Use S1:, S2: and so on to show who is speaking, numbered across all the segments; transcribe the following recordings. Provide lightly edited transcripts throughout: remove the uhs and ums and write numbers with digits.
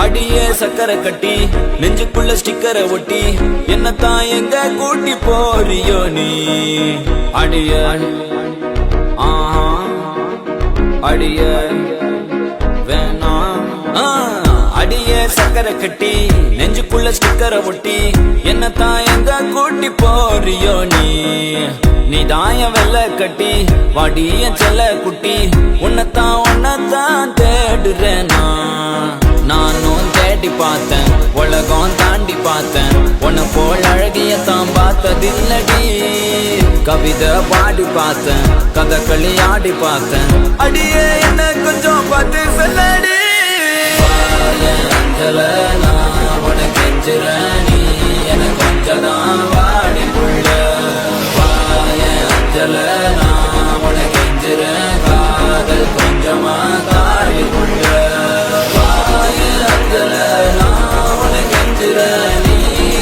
S1: அடியே சக்கரை கட்டி நெஞ்சுக்குள்ள ஸ்டிக்கரை ஒட்டி என்னத்தான் எங்க கூட்டி போறியோ நீ அடிய அடிய வேணாம் அடியே சக்கரை கட்டி நெஞ்சுக்குள்ள ஸ்டிக்கரை ஒட்டி என்னத்தான் எங்க கூட்டி போறியோ நீ தாய வெள்ள கட்டி வாடிய செல்ல குட்டி உன்னத்தான் தேடுறேன் நானும் தேடி பார்த்தேன் உலகம் தாண்டி பார்த்தேன் உன்னை போல் அழகியத்தான் பார்த்ததில்லடி கவிதை பாடி பார்த்தேன் கதகளி ஆடி பார்த்தேன் அடியே என்ன கொஞ்சம் பார்த்து சொல்லடி அஞ்சல நான் உனக்கு கெஞ்சுறேன் நீ என கொஞ்சம் தான் வாடி புள்ள அஞ்சல நான் உனக்கு கெஞ்சுறேன் காதல் கொஞ்சமா தாடி புள்ள அஞ்சல நான் உனக்கு கெஞ்சுறேன் நீ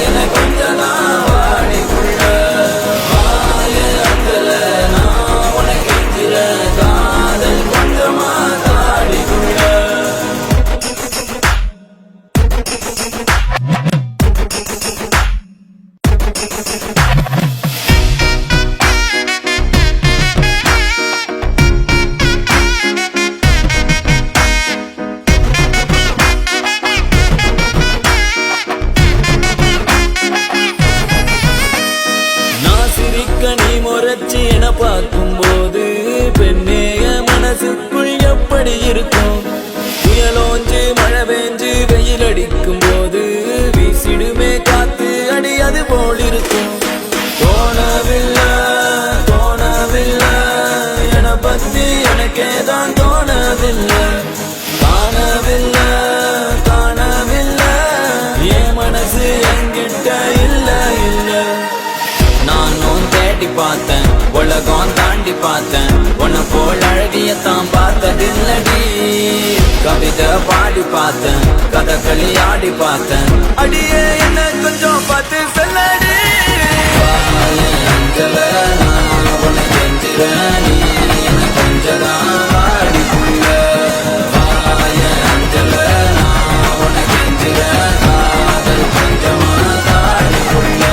S1: என கொஞ்சம் தான் வாடி புள்ள அஞ்சல நான் உனக்கு கெஞ்சுறேன் காதல் கொஞ்சமா தாடி புள்ள நீ முறைச்சி என பார்க்கும் போது பெண்ணேய மனசுக்குள் எப்படி இருக்கும் புயலோஞ்சு மழை பெஞ்சு வெயில் அடிக்கும் போது வீசிடுமே காத்து அடி அது போல் இருக்கும் தோணவில்லை என பத்தி எனக்கேதான் தோணவில்லை காணவில்லை என் மனசு என்கிட்ட இல்ல நானும் தேடி பார்த்தேன் உலகம் தாண்டி பார்த்தேன் உன்னை போல் அழகியத்தான் பார்த்ததில்லடி கவிதை பாடி பார்த்தேன் கதகளி ஆடி பார்த்தேன் அடியே என்ன கொஞ்சம் பார்த்து சொல்லடி அஞ்சல நான் உனக்கு கெஞ்சுறேன் நீ என்ன கொஞ்சம் தான் வாடி புள்ள அஞ்சல நான் உனக்கு கெஞ்சுறேன் காதல் கொஞ்சமா தாடி புள்ள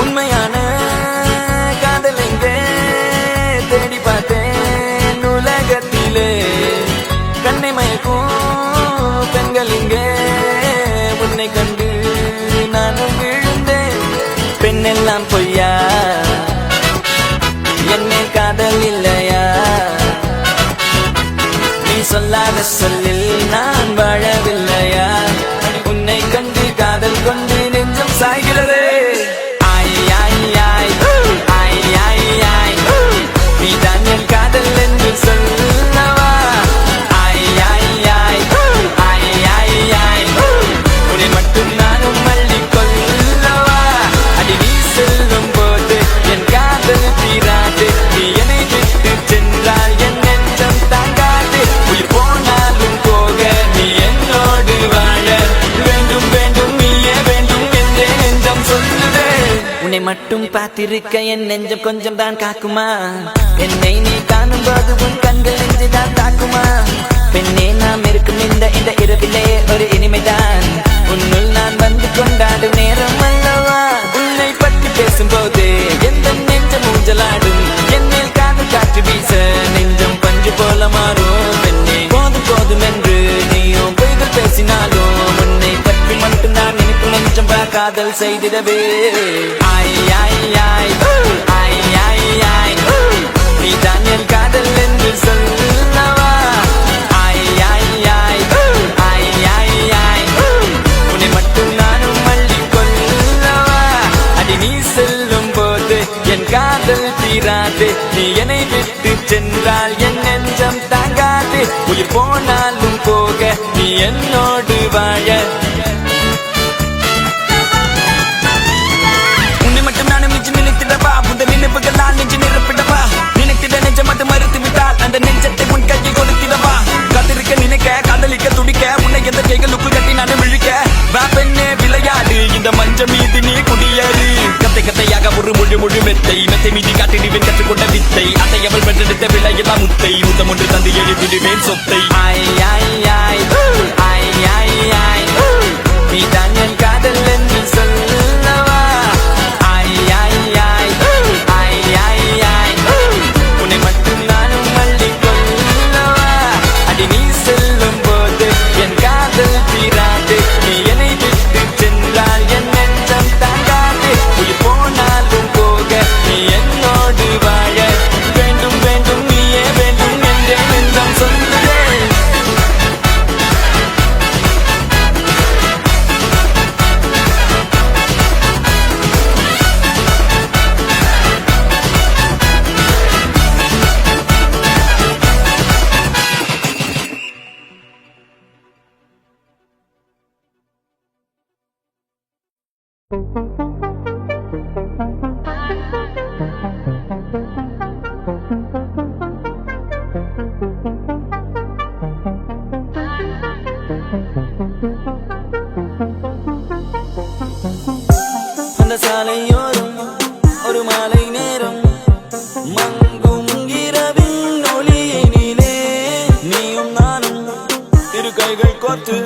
S1: உண்மையான காதல் எங்கே தேடி பார்த்தேன் உலகத்திலே கண்ணை மயக்கும் பெண்கள் இங்கே உன்னை கண்டு நானும் விழுந்தேன் பெண்ணெல்லாம் பொய்யா என்னை காதல் இல்லையா நீ சொல்லாத சொல்லில் நான் வாழவில்லையா உன்னை கண்டு காதல் கொண்டு நெஞ்சம் சாய்கிறது நீதான் என் காதல் என்று சொல்லவா உன்னை மட்டும் நானும் மல்லி கொள்ளவா அடி நீ செல்லும் போது என் காதல் தீராது நீ என்னை விட்டு சென்றால் என் நெஞ்சம் தாங்காது உயிர் போனாலும் போக நீ என்னோடு வாழ வேண்டும் நீயே வேண்டும் என்றே நெஞ்சம் சொல்லுதே உன்னை மட்டும் பார்த்திருக்க என் நெஞ்சம் கொஞ்சம் தான் காக்குமா என்னை நீ காணும் போது உன் கண்கள் நெஞ்சுதான் தாக்குமா பெண்ணே நாம் இருக்கும் இந்த இரவிலே ஒரு இனிமைதான் உன்னுள் நான் வந்து கொண்டாடும் நேரம் அல்லவா உன்னை பற்றி பேசும்போது எந்த நெஞ்சம் ஊஞ்சலாடும் என் மேல் காதல் காற்று வீச நெஞ்சம் பஞ்சு போல மாறும் பெண்ணே போதும் என்று நீயும் பொய்கள் பேசினாலும் உன்னை பற்றி மட்டும் நான் நினைக்கும் நெஞ்சம் காதல் செய்திடவே நீதான் என் காதல் என்று சொல்லவா உன்னை மட்டும் நானும் மல்லி கொள்ளவா அடி நீ செல்லும் போது என் காதல் தீராது நீ என்னை விட்டு சென்றால் என் நெஞ்சம் தாங்காது உயிர் போனாலும் போக நீ என்னோடு மொழி மொழி மெத்தை மெத்தை மீதி காட்டிடுவேன் கற்றுக்கொண்ட வித்தை அதை அவள் வென்றெடுத்த விலையெல்லாம் முத்தை முத்தம் ஒன்று தந்து எழுதிடுவேன் சொத்தை ஆய் ஆய் ஆய் ஆய் ஆய் ஆய் நீதான் என் காதல் என்று சொல்லவா ஆய் ஆய் ஆய் ஆய் ஆய் ஆய் உன்னை மட்டும் நானும் மல்லி கொள்ளவா அடி நீ செல்லும் போது என் காதல் தீராது நீ என்னை விட்டு சென்றால் என் நெஞ்சம் தாங்காது உயிர் போனாலும் போக நீ என்னோடு வாழ வேண்டும் வேண்டும் நீயே வேண்டும் என்றே நெஞ்சம் சொல்லுதே அந்த சாலையோரம் ஒரு மாலை நேரம் மங்கும் இரவின் ஒளியினிலே நீயும் நானும் இரு கைகள் கோர்த்து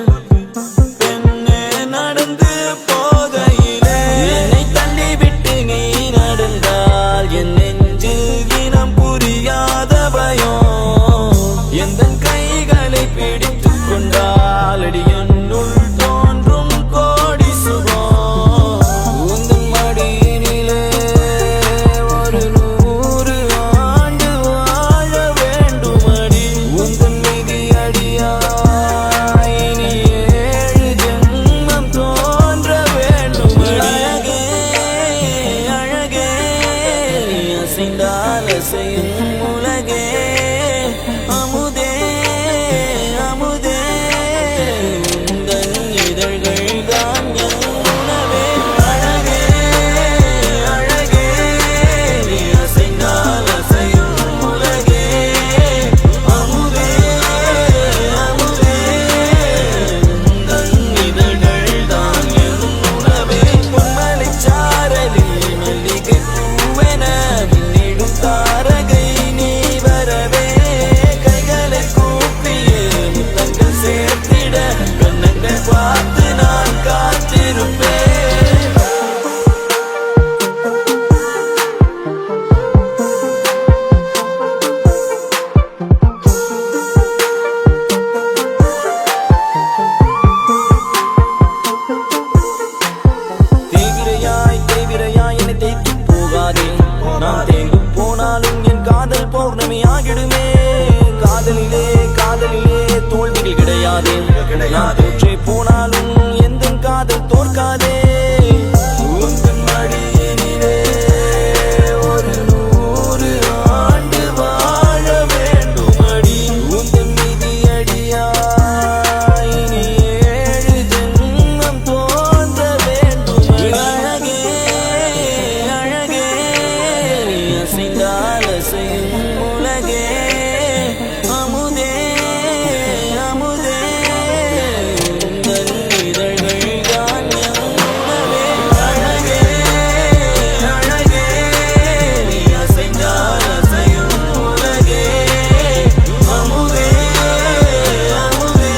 S1: பெண்ணே நடந்து போகையிலே என்னை தள்ளிவிட்டு நீ நடந்தால் என் நெஞ்சில் இனம் புரியாத பயம் எந்த கைகளை பிடித்துக் கொண்டால் அடி என்னுள் தோன்றும் கோடி சுகம் உந்தன் மடியினிலே ஒரு 100 ஆண்டு வாழ வேண்டும் அடி உந்தன் மிதி அடியாய் இனி 7 ஜென்மம் தோன்ற வேண்டும் அழகே அழகே அசைந்தால் அசையும் உலகே அமுதே அமுதே உந்தன் இதழ்கள் தான் என் உணவே அழகே அழகே நீ அசைந்தால் அசையும் உலகே அமுதே அமுதே உந்தன் இதழ்கள் தான் என் உணவே பொன்மலைச் சாரலில் மல்லிகை பூவென விண்ணிடும் தாரகை நீ வரவே கைகளை கூப்பியே முத்தங்கள் சேர்த்திட கண்ணங்கள் பார்த்து நான் காத்திருப்பேன் தேவிரையாய் என்னை தேய்த்து போகாதே நான் தேங்கு போனாலும் என் காதல் பௌர்ணமியாகிடுமே காதலிலே காதலிலே தோல்விகள் கிடையாதே நான் தோற்றே போனாலும் எந்த காதல் தோற்காதே உந்தன் மடியினிலே ஒரு 100 ஆண்டு வாழ வேண்டும் அடி உந்தன் மிதி அடியாய் இனி 7 ஜென்மம் தோன்ற வேண்டும் அழகே அழகே அசைந்தால் அசையும் உலகே அமுதே அமுதே உந்தன் இதழ்கள் தான் என் உணவே அழகே அழகே நீ அசைந்தால் அசையும் உலகே அமுதே அமுதே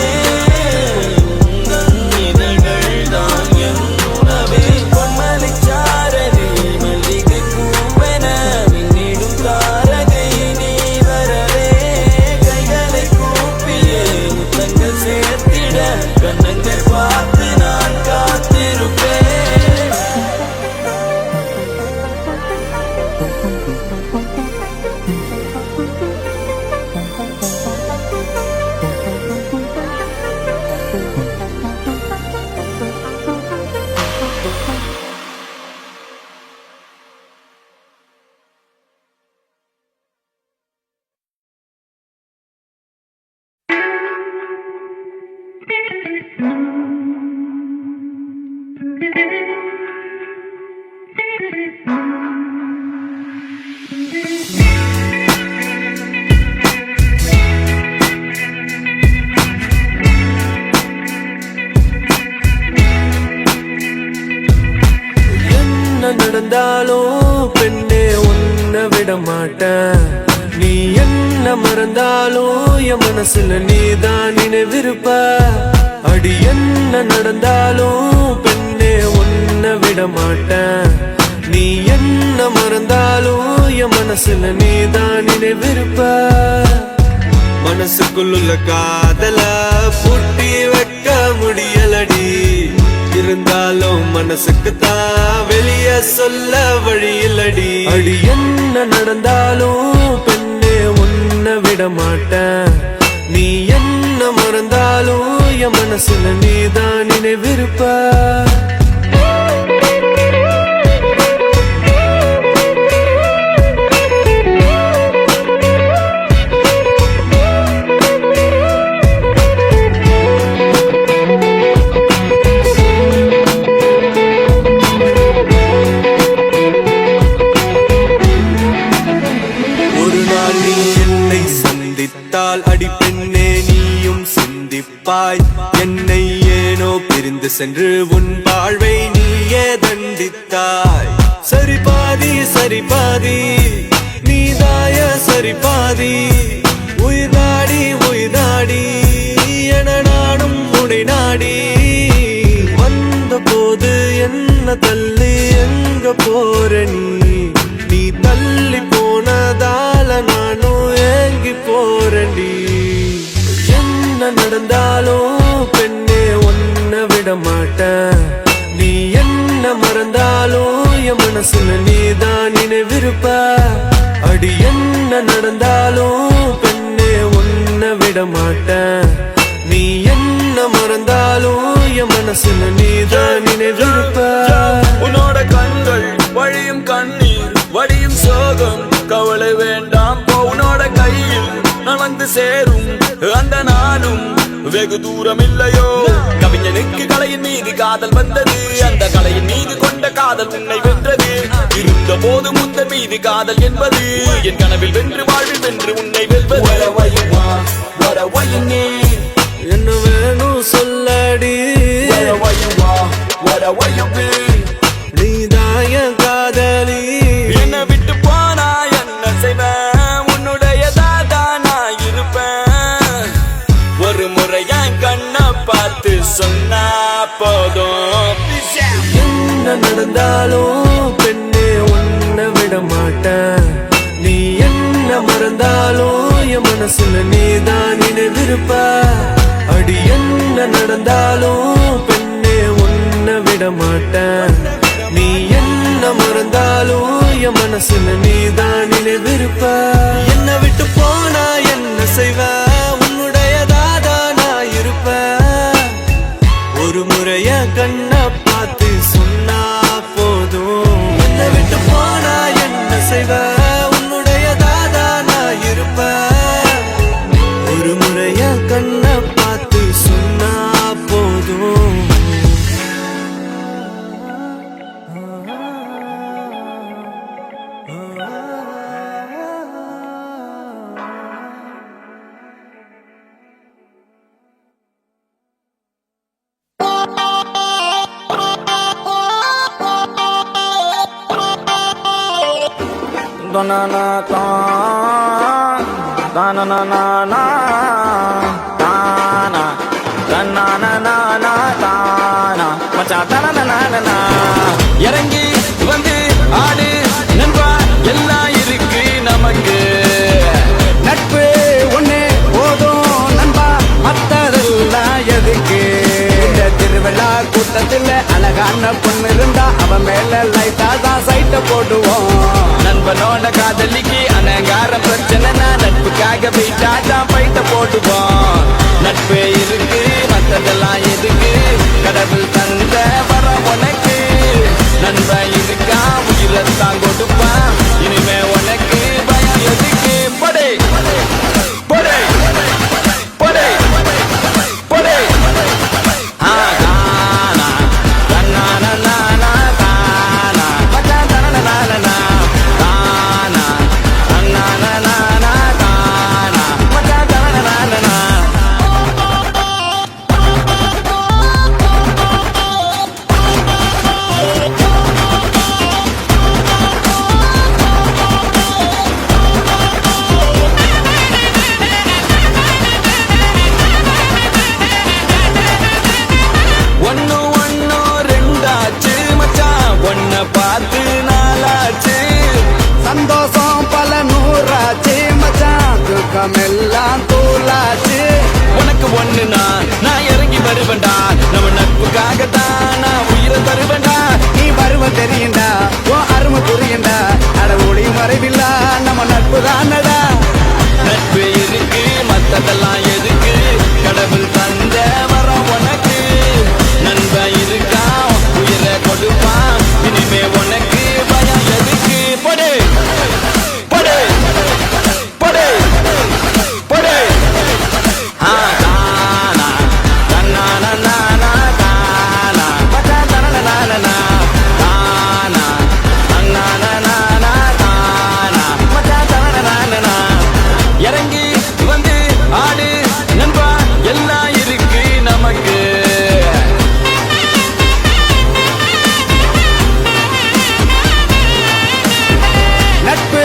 S1: உந்தன் இதழ்கள் தான் என் உணவே பொன்மலைச் சாரலில் மல்லிகை பூவென விண்ணிடும் தாரகை நீ வரவே கைகளை கூப்பியே முத்தங்கள் சேர்த்திட கண்ணங்கள் பார்த்து நான் காத்திருப்பேன்
S2: நடந்தாலும் பெண்ணே உன்னை விட மாட்டேன். நீ என்ன மறந்தாலும் என் மனசுல நீதான் நினைவிருப்ப. அடி என்ன நடந்தாலும் பெண்ணே உன்னை விட மாட்டேன். நீ என்ன மறந்தாலும் என் மனசுல நீதான் நினைவிருப்ப. மனசுக்குள்ள காதல பூட்டி வைக்க முடியலடி. இருந்தாலும் மனசுக்கு தான் வெளிய சொல்ல வழியில்லடி. அடி என்ன நடந்தாலும் பெண்ணே உன்னை விட மாட்டேன். நீ என்ன மறந்தாலும் என் மனசுல நீதான் நினைவிருப்ப. அடி பெண்ணே நீயும் சிந்திப்பாய். என்னை ஏனோ பிரிந்து சென்று உன் வாழ்வை நீயே தண்டித்தாய். சரி பாதி சரி பாதி நீதாய சரி பாதி. உயிர் நாடி என நாடும் உடை நாடி. வந்த போது என்ன தள்ளி எங்க போற நீ தள்ளி போனதால நானும் ஏங்கி போறண்டி. என்ன நடந்தாலும் பெண்ணே உன்னை விட மாட்டேன். நீ என்ன மறந்தாலும் என் மனசுல நீதான் நினைவிருப்ப. அடி என்ன நடந்தாலும் பெண்ணே உன்னை விட மாட்டேன். நீ என்ன மறந்தாலும் என் மனசுல நீதான் நினைவிருப்ப.
S1: உன்னோட கண்கள் வழியும் கண்ணீர் வடியும் சோகம் கவலை வேண்டாம். உன்னோட கையில் நான் வந்து சேரும் அந்த நாளும் வெகு தூரம் இல்லையோ. கவிஞனுக்கு கலையின் மீது காதல் வந்தது. அந்த கலையின் மீது கொண்ட காதல் உன்னை வென்றது. இருந்த போது முந்த மீது காதல் என்பது என் கனவில் வென்று வாழ்வில் வென்று உன்னை வெல்வது.
S2: என்ன வேணும் சொல்லடி. நீதாய காதலி.
S1: என்ன விட்டு போனா என்ன செய்வேன். உன்னுடையதான் நான் இருப்பேன். ஒரு முறை என் கண்ணை பார்த்து சொன்னா போதும்.
S2: என்ன நடந்தாலும் பெண்ணே உன்னை விட மாட்டேன். நீ என்ன மறந்தாலும் என் மனசுல நீதான் நினைவிருப்ப. அடி என்ன நடந்தாலும் பெண்ணே உன்னை விட மாட்டேன். நீ என்ன மறந்தாலும் என் மனசுல நீதான் நினைவிருப்ப. என்ன விட்டு போனா என்ன செய்வ. உன்னுடையதாதா நான் இருப்ப. ஒரு முறைய கண்ணை பார்த்து சொன்னா போதும். என்ன விட்டு போனா என்ன செய்வ. உன்னுடையதாதா நான் இருப்ப. ஒரு முறைய கண்ணை பார்த்து சொன்னா போதும்.
S1: இறங்கி வந்து ஆடு நண்பா எல்லாம் இருக்கு நமக்கு.
S3: நட்பு ஒண்ணு போதும் நண்பா மத்ததெல்லாம் எதுக்கு. இந்த திருவிழா கூட்டத்தில் அழகான பொண்ணு இருந்தா அவன் மேல லைட்டா தான் சைட்ட போடுவோம்.
S1: நண்பனோட காதலிக்கு அனங்கார பிரச்சனைனா நட்புக்காக போயிட்டா தான் பைட்ட போடுவோம். நட்பு இருக்கு மத்ததெல்லாம் எதுக்கு. கடவுள் தந்த வர உனக்கு நண்பன் இருக்கா உயிரத்தான் கொடுப்பான். இனிமே உனக்கு பயம் எதுக்கு. படே படே படே படே.
S3: உடம்பெல்லாம் தூளாச்சு.
S1: உனக்கு ஒண்ணுனா நான் இறங்கி வருவேன்டா, நம்ம நட்புக்காகத்தான் நான் உயிரை தருவேன்டா.
S3: நீ வருவ தெரியுண்டா, உன் அருமை புரியுண்டா, அட ஒளி மறைவில்லா நம்ம நட்பு தானடா.
S1: நட்பு இருக்கு மத்ததெல்லாம் எதுக்கு, கடவுள் தந்த வரம் உனக்கு. நண்பன் இருக்கான் உயிரை கொடுப்பான், இனிமே உனக்கு பயம் எதுக்கு. போடு போடு போடு போடு. தானா தன்னா தானா தானா மச்சா தன தானா தானா தானா தானா மச்சா தன. இறங்கி வந்து ஆடு நண்பா, எல்லாம் இருக்கு நமக்கு.
S3: நட்பு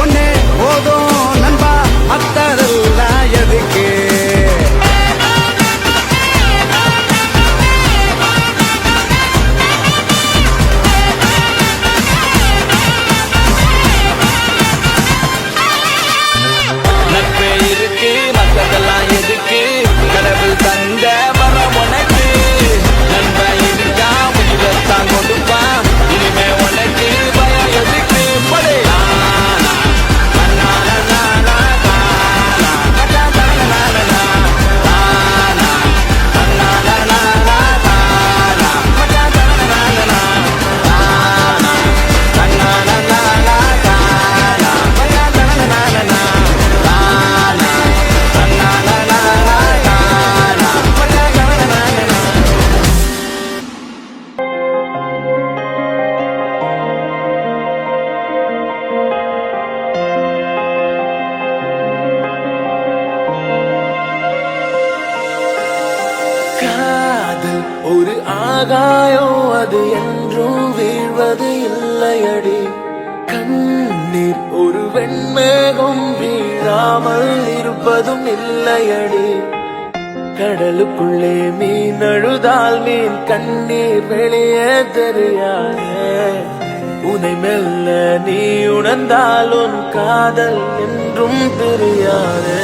S3: ஒண்ணே போதும் நண்பா, மத்ததெல்லாம் எதுக்கு.
S1: நட்பு இருக்கு மத்ததெல்லாம் எதுக்கு, கடவுள் தந்த வரம் உனக்கு. நண்பன் இருக்கா உயிரத்தான் கொடுப்பான், இனிமே உனக்கு பயம் எதுக்கு. படு தானா தானா தானா தானா மச்சா தானா தானா தானா தானா தானா மச்சா தானா தானா தானா தானா மச்சா தானா.
S2: காதல் ஒரு ஆகாயம், அது என்றும் வீழ்வது இல்லையடி. கண்ணீர் ஒரு வெண்மேகம், வீழாமல் இருப்பதும் இல்லையடி. கடலுக்குள்ளே மீன் அழுதால் மீன் கண்ணீர் வெளியே தெரியாதே. உனை மெல்ல நீ உணர்ந்தால் உன் காதல் என்றும் தெரியாதே.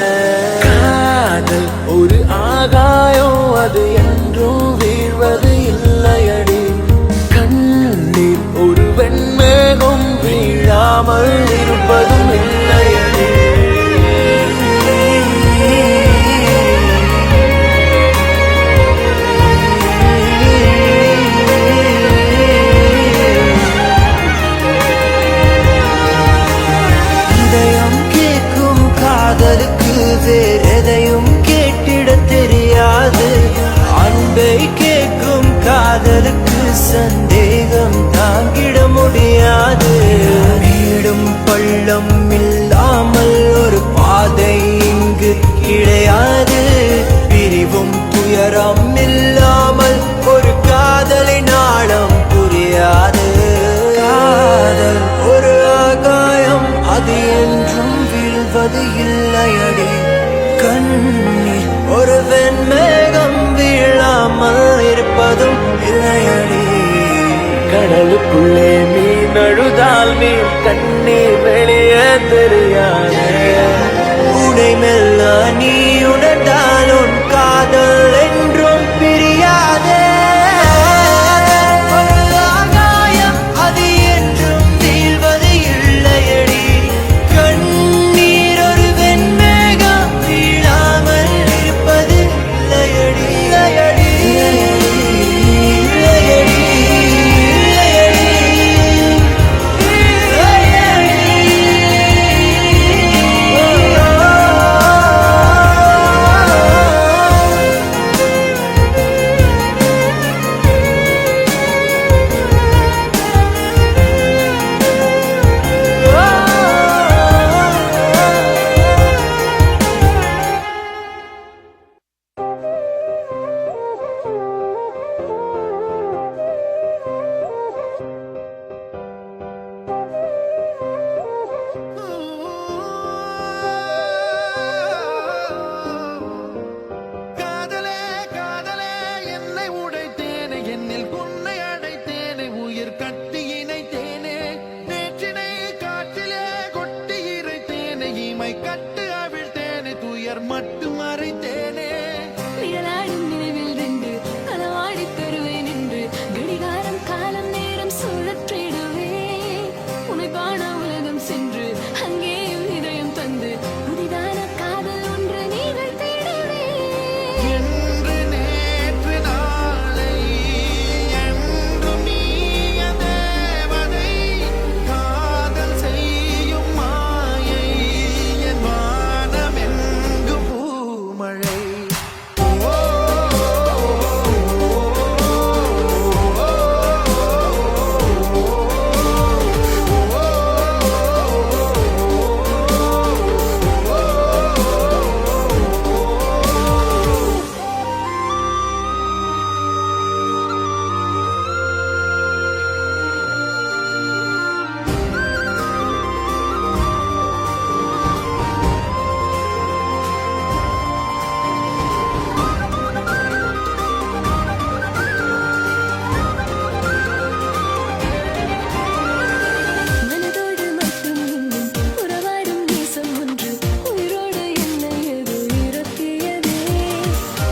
S2: காதல் ஒரு ஆகாயம், அது என்றும் வீழ்வது இல்லையடி. கண்ணீர் ஒரு வெண்மேகம், வீழாமல் இருப்பதும் இல்லையடி.
S4: இதயம் கேட்கும் காதலுக்கு வேறு எதையும் கேட்டிட தெரியாது. அன்பை கேட்கும் காதலுக்கு சந்தேகம் தாங்கிட முடியாது. வீடும் பள்ளம் இல்லாமல் ஒரு பாதை இங்கு கிடையாது. பிரிவும் துயரம் இல்லாமல் ஒரு காதலின் ஆழம் புரியாது. காதல் ஒரு ஆகாயம், அது என்றும் வீழ்வது இல்லையடி. கண்ணீர் ஒரு வெண்மேகம், வீழாமல் இருப்பதும் இல்லையடி.
S2: கடலுக்குள்ளே மீன் அழுதால் மீன் கண்ணீர் வெளியே தெரியாதே.
S4: உனை மெல்ல நீ உணர்ந்தால் உன் காதல் என்றும் பிரியாதே. ஒரு ஆகாயம், அது என்றும் வீழ்வது இல்லையடி. கண்ணீர் ஒரு வெண்மேகம், வீழாமல் இருப்பது இல்லையடி. இல்லையடி, இல்லையடி, இல்லையடி.
S3: நட்டு மறைத்தேனே
S5: நிழலாடும் நினைவில் நின்று களவாடி தருவேன் என்று கடிகாரம் காலம் நேரம் சுழற்றிடுவேன் உன்னை காண உலகம் சென்று அங்கேயும் இதயம் தந்து புதிதான காதல் ஒன்று நீங்கள் தேடுவே
S3: என்று நேற்று நாளை என்றும் நீய தேவதை காதல் செய்யும் மாயை என் வானம் எங்கு பூமழை
S5: மனதோடு மட்டும் இன்னும் உறவாடும் நேசம் ஒன்று உயிரோடு என்னை எது இருத்தியதே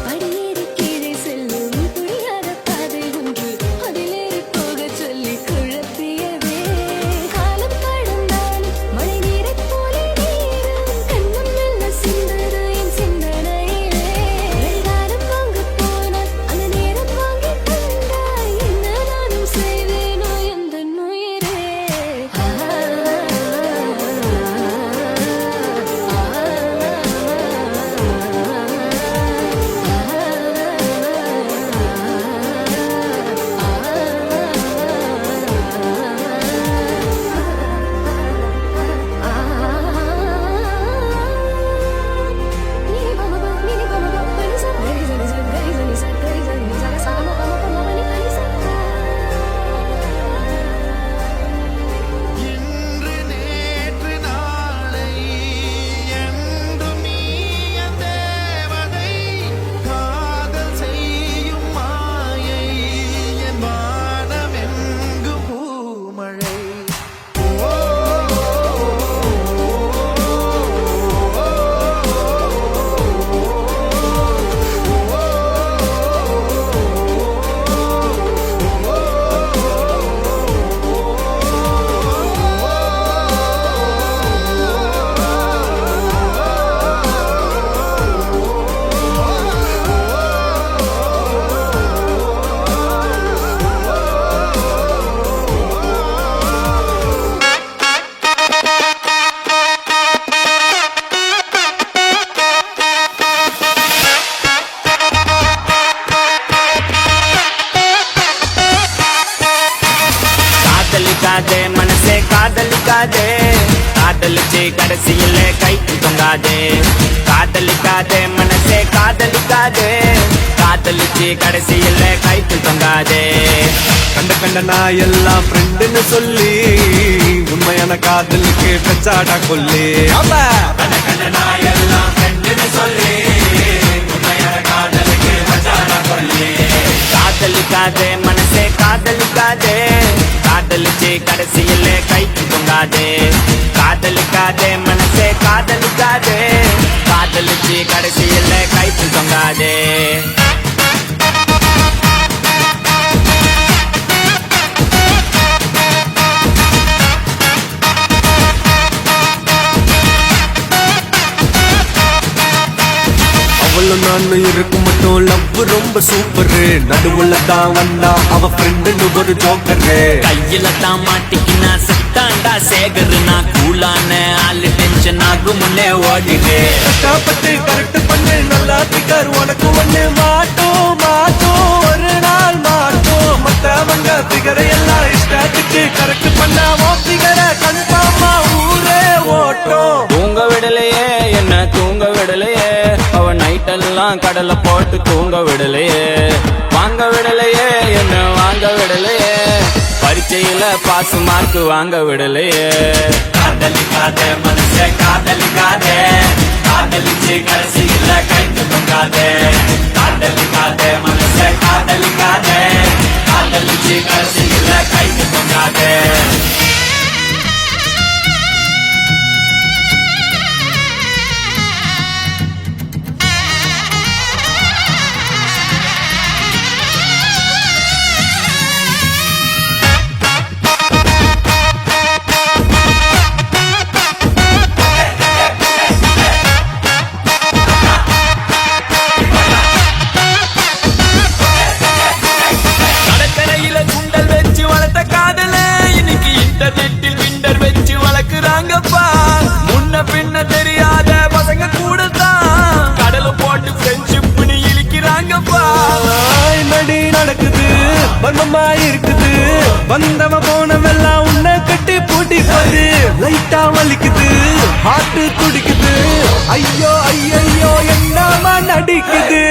S5: படியேறி கீழே செல்லும் புரியாத பாதை ஒன்று அதிலேறி போகச் சொல்லி குழப்பியதே காலம் கடந்தாலும் மழை நீரைப் போல நீரும் கண்ணம் மெல்ல சிந்தது என் சிந்தனையிலே கடிகாரம் வாங்கப் போனால் அந்த நேரம் வாங்கித் தந்தாய் என்ன நானும் செய்வேனோ எந்தன் உயிரே
S3: இன்று நேற்று நாளை என்றும் நீய தேவதை காதல் செய்யும் மாயை என் வானம் எங்கு பூமழை
S1: காதலிக்காதே மனசே காதலிக்காதே காதலிச்சு கடைசியில கைக்கு தொங்காதே காதலிக்காதே மனசே காதலிக்காதே காதலிச்சு கடைசியில கைக்கு தொங்காதே
S6: கண்ட நான் எல்லாம் ஃப்ரெண்டுன்னு சொல்லி உண்மையான காதலுக்கு பெச்சாடா கொல்லி
S1: கண்ட கண்ட நான் எல்லாம் ஃப்ரெண்டுன்னு சொல்லி உண்மையான காதலுக்கு மச்சானா கொல்லி காதலிக்காதே மனசே காதலிக்காதே காதலிச்சு கடைசியில கைக்கு தொங்காதே காதலிக்காதே மனசே காதலிக்காதே காதலிச்சு கடைசியில கைக்கு தொங்காதே
S6: அவளும் நானும் இருக்கும் மட்டும் லவ் ரொம்ப சூப்பரு நடுவுல தான் வந்தா அவ ஃப்ரெண்டுன்னு ஒரு ஜோக்கரு
S1: கையில தான் மாட்டிக்கினா செத்தாண்டா சேகர் நான் கூலான ஆளு டென்ஷன் ஆகும் முன்னே ஓடிடு
S6: கஷ்டப்பட்டு கரெக்ட் பண்ணு நல்லா பிகர் உனக்கு ஒண்ணு மாட்டோம் மாட்டோம் ஒரு நாள் மாட்டோம் மத்தவங்க பிகரை எல்லாம் இஷ்டத்துக்கு கரெக்ட் பண்ணா பிகரை கன்ஃபார்மா ஊரே ஓட்டும்
S1: தூங்க விடலையே என்ன தூங்க விடலையே அவ நைட்டெல்லாம் கடலை போட்டு தூங்க விடலையே வாங்க விடலையே என்ன வாங்க விடலையே பரீட்சையில பாஸ் மார்க் வாங்க விடலையே காதலிக்காதே மனசே காதலிக்காதே காதலிச்சு கடைசியில கைக்கு தொங்காதே காதலிக்காதே மனசே காதலிக்காதே காதலிச்சு கடைசியில கைக்கு தொங்காதே
S6: மர்மமா இருக்குது வந்தவ போனவெல்லாம் உன்னை கட்டி பூட்டி போது லைட்டா வலிக்குது ஹார்ட் துடிக்குது ஐயோ ஐயோ என்னமா நடிக்குது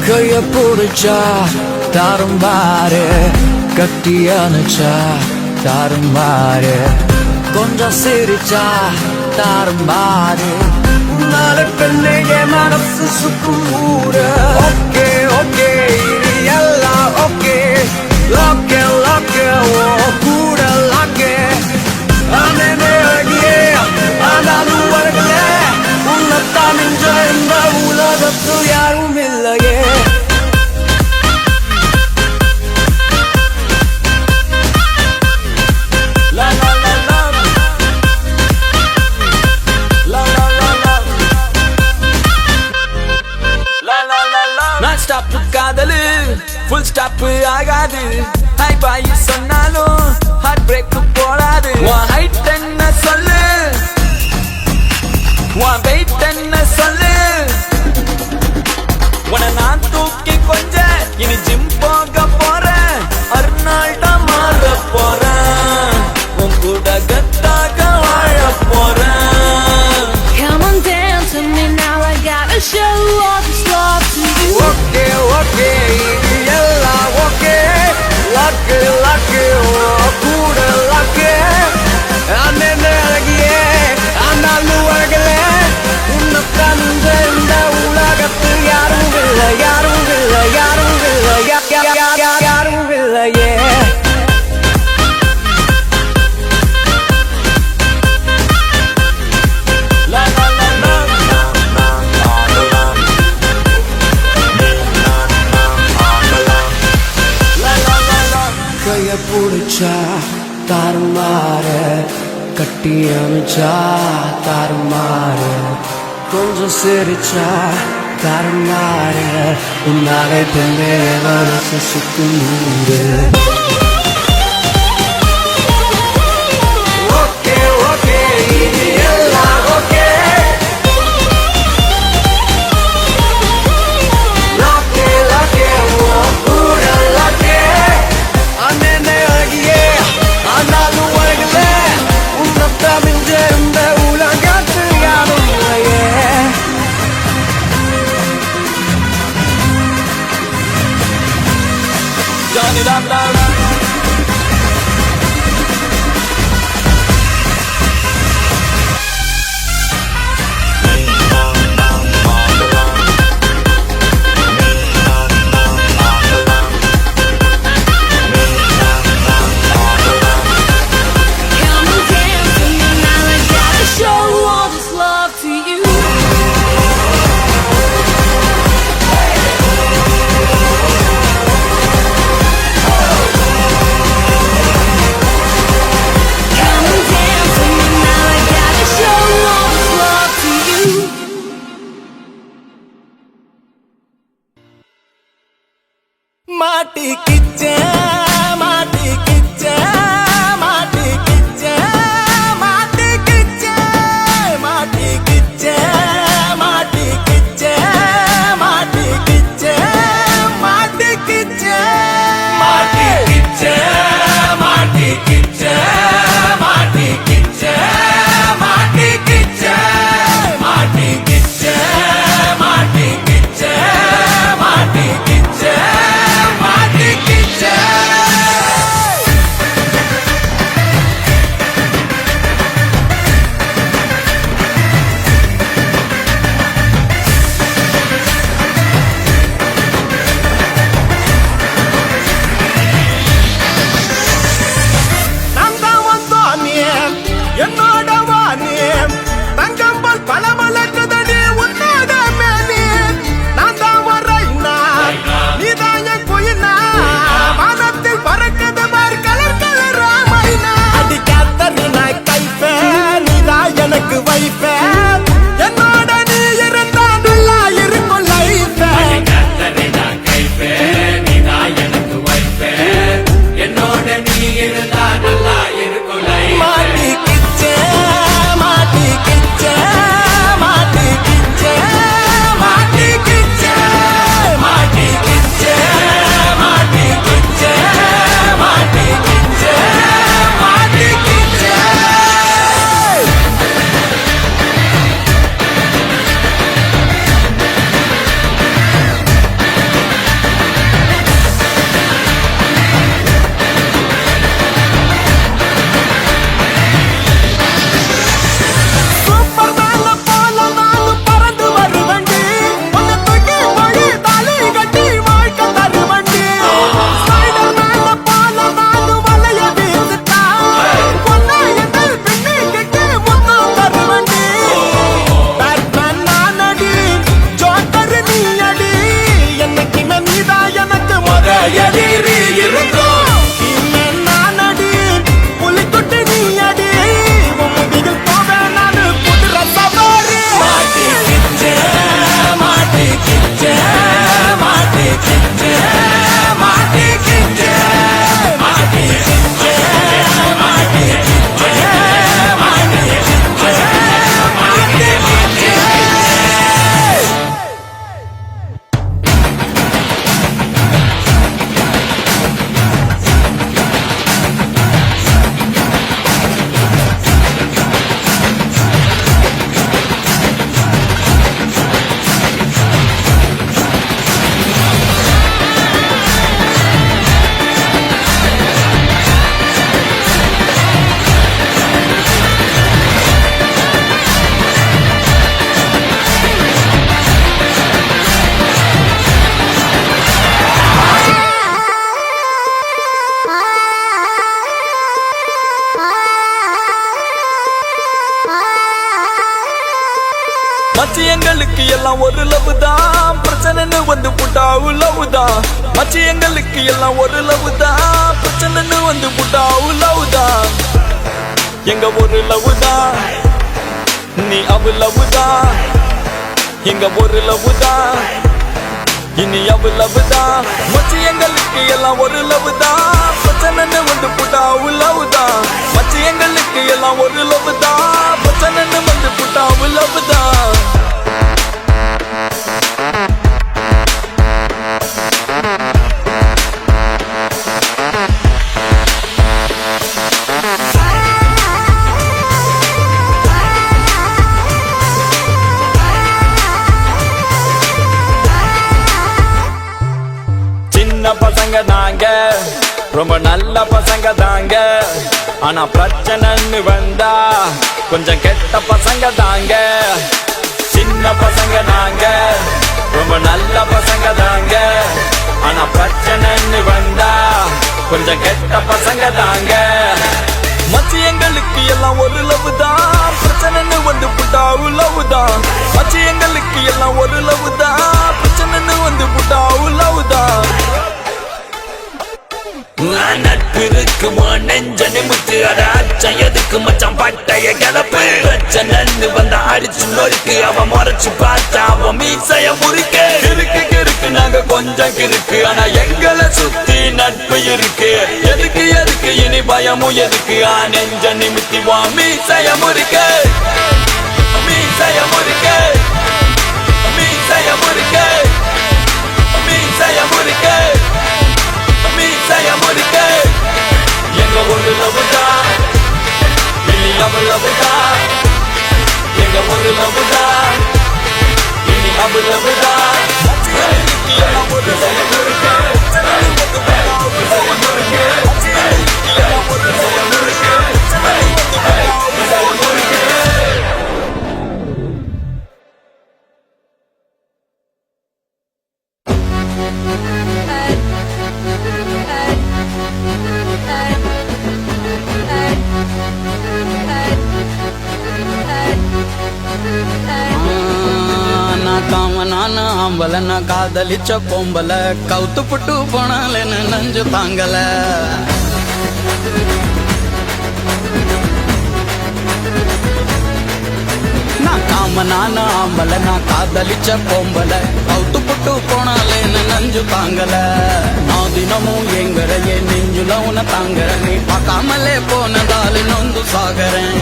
S2: கைய பிடிச்சா தாறுமாறு கட்டி அணைச்சா தாறுமாறு கொஞ்சம் சிரிச்சா தாறுமாறு
S3: நாளை பெண்ணே என் மனசு சுக்கும் ஊர ஓகே ஓகே இது எல்லாம் ஓகே லாக்கே லாக்கே ஓ கூட லாக்கே ஆனே அடியே ஆனாலும் வரல உன்னைத்தான் என்ற இந்த உலகத்தில் யாரும் இல்லையே
S1: நான் ஸ்டாப் காதலு ஃபுல் ஸ்டாப் ஆகாது ஹாய் பாய் சொன்னாலும் ஹார்ட் பிரேக் போடாது உன் ஹைட் என்ன சொல்லு உன் வெயிட் என்ன சொல்லு உன நான் தூக்கி கொஞ்ச இனி ஜிம் போக போறேன் அர்னால்டா மாற போறேன் உன் கூட கத்தாக வாழ போறேன்.
S5: Come on dance with me now, I gotta show all this love to you.
S3: Okay okay இது எல்லாம் ஓகே லாக்கே லாக்கே ஓ கூட லாக்கே அண்ணே அழகியே ஆனாலும் அழகல உன்னைத்தான் இந்த உலகத்தில் யாரும் இல்லை யாரும் இல்லை யாரும் இல்லை யாரும் இல்லையே
S2: கைய பிடிச்சா தாறுமாறு கட்டி அணைச்சா தாறுமாறு கொஞ்சம் சிரிச்சா தாறுமாறு உன்னாலே பெண்ணே மனசு சுக்கும் ஊரு
S3: ஓகே ஓகே இது எல்லாம் ஓகே லாக்கே லாக்கே ஓ கூட லாக்கே அண்ணே அழகியே ஆனாலும் அழகல உன்னைத்தான் இந்த உலகத்தில் யாரும் இல்லையே
S1: Johnny Dab Dab.
S5: Come on dance with me now, I gotta show all this love to you. Come on dance with me now, I gotta show all this love to you.
S6: மாட்டிக்கிச்சே மாட்டிக்கிச்சே மாட்டிக்கிச்சே மாட்டிக்கிச்சே மாட்டிக்கிச்சே மாட்டிக்கிச்சே மாட்டிக்கிச்சே மாட்டிக்கிச்சே மாட்டிக்கிச்சே மாட்டிக்கிச்சே மாட்டிக்கிச்சே மாட்டிக்கிச்சே மாட்டிக்கிச்சே மாட்டிக்கிச்சே மாட்டிக்கிச்சே மாட்டிக்கிச்சே
S1: எல்லாம் ஒரு love தான், பிரச்சனைன்னு வந்து புட்டாவு love தான். மச்சி எங்களுக்கு எல்லாம் ஒரு லவ் தான், பிரச்சனைன்னு வந்து புட்டாவு லவ் தான். எங்க ஒரு லவ் தான், நீ அவ லவ் தான். எங்க ஒரு லவ் தான், இனி அவ லவ் தான். மச்சி எங்களுக்கு எல்லாம் ஒரு லவ் தான், பிரச்சனைன்னு வந்து புட்டாவு லவ் தான். மச்சி எங்களுக்கு எல்லாம் ஒரு லவ் தான், பிரச்சனைன்னு வந்து புட்டாவு லவ் தான். சின்ன பசங்க தாங்க, ரொம்ப நல்ல பசங்க தாங்க. ஆனா பிரச்சனைன்னு வந்தா கொஞ்சம் கெட்ட பசங்க தாங்க. சின்ன பசங்க நாங்க, ரொம்ப நல்ல பசங்க தாங்க. ஆனா பிரச்சனைன்னு வந்தா கொஞ்சம் கெட்ட பசங்க தாங்க. மச்சி எங்களுக்கு எல்லாம் ஒரு லவ் தான், பிரச்சனைன்னு வந்து புட்டாவு லவ் தான். மச்சி எங்களுக்கு எல்லாம் ஒரு லவ் தான், பிரச்சனைன்னு வந்து புட்டாவு லவ் தான். நட்பு இருக்குமா நெஞ்ச நிமித்து அட அச்சம் எதுக்கு மச்சான் பட்டைய கிளப்பு. பிரச்சனைன்னு வந்தா அடிச்சு நொறுக்கு, அவன் முறைச்சு பார்த்தா அவன் மீசைய முறுக்கு. கிறுக்கு கிறுக்கு நாங்க கொஞ்சம் கிறுக்கு, ஆனா எங்களை சுத்தி நட்பு இருக்கு. எதுக்கு எதுக்கு இனி பயமும் எதுக்கு, நெஞ்ச நிமித்தி வா மீசைய முறுக்கு. மீசைய முறுக்கு, மீசைய முறுக்கு, மீசைய முறுக்கு, மீசைய முறுக்கு. எங்க ஒரு லவ் தான், இனி அவ லவ் தான். எங்க ஒரு லவ் தான், இனி அவ லவ் தான். எல்லாம் ஒரு லவ் இருக்கு,
S7: நான் ஆம்பல நான் காதலிச்ச பொம்பல கவுத்து புட்டு போனாலேன்னு நஞ்சு தாங்கல. நான் ஆம்பல நான் காதலிச்ச பொம்பல கவுத்து புட்டு போனாலேன்னு நஞ்சு தாங்கல. நான் தினமும் எங்கறையே நெஞ்சுல உன தாங்குறேன், நீ பார்க்காமலே போனதால நொந்து சாகறேன்.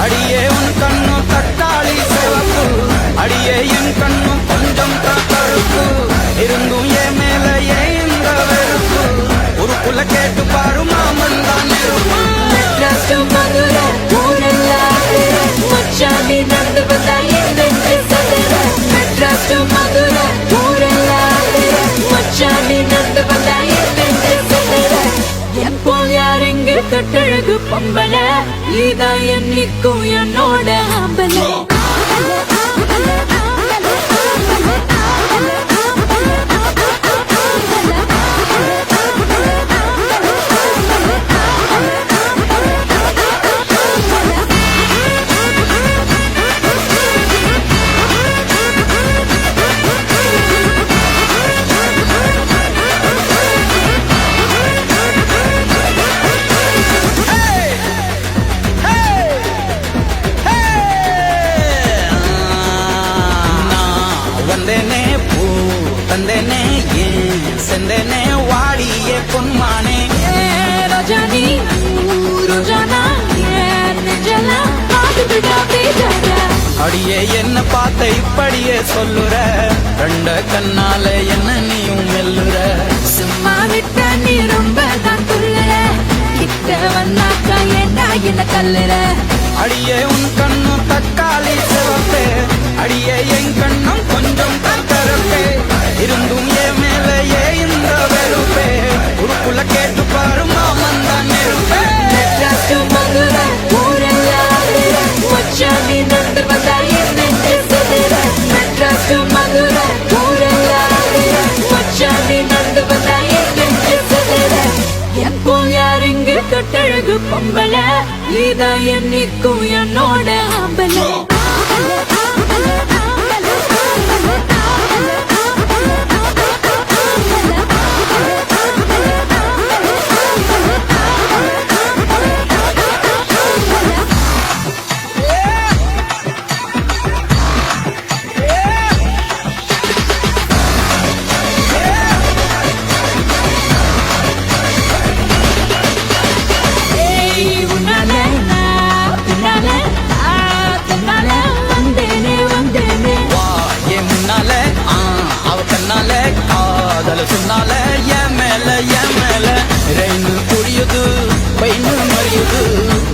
S7: அடியே உன் கண்ணு தக்காளி சிவப்பு, அடியே என் கண்ணு கொஞ்சம் கருப்பு. இருந்தும் என் மேல ஏன் இந்த வெறுப்பு, ஒரு புல கேட்டு பாரு மாமன் தான் நெருப்பு.
S5: தொட்டழகு பொம்பல இதா என்னைக்கும் என்னோட ஆம்பல.
S7: தந்தேனே ஏன் செந்தேனே வாடியே பொன்மானே.
S5: ரோஜானி ரோஜானா நெஞ்சலா பாத்துடா பேஜார.
S7: அடியே என்ன பார்த்த இப்படியே சொல்லுற, ரெண்ட கண்ணால என்ன நீயும் மெல்லுற.
S5: சும்மா விட்ட நீ ரொம்ப தான் துள்ளுற, கிட்ட வந்தாக்கா ஏண்டா என்ன தள்ளுற.
S7: அடியே உன் கண்ணும் தக்காளி சிவப்பே, அடியே என் கண்ணும் கொஞ்சம் தக்கரப்பே. இருந்தும் என் மேல ஏன் இந்த வெறுப்பே, உருக்குள்ள கேட்டு பாரு மாமன் தான் நெருப்பே.
S5: மதுரை ஊரெல்லாம் மச்சானி நந்து வந்தா என்ன பேசுற. மெட்ராஸ் மதுரை ஊரெல்லாம் மச்சானி நந்து வந்தா என்ன பேசுற. என் போல் யாருங்க தொட்டழகு பொம்பல இதா என்னைக்கும் என்னோட ஆம்பல.
S7: பின்னால என் மேல ரெயின் புரியுது பைன்னு மறியுது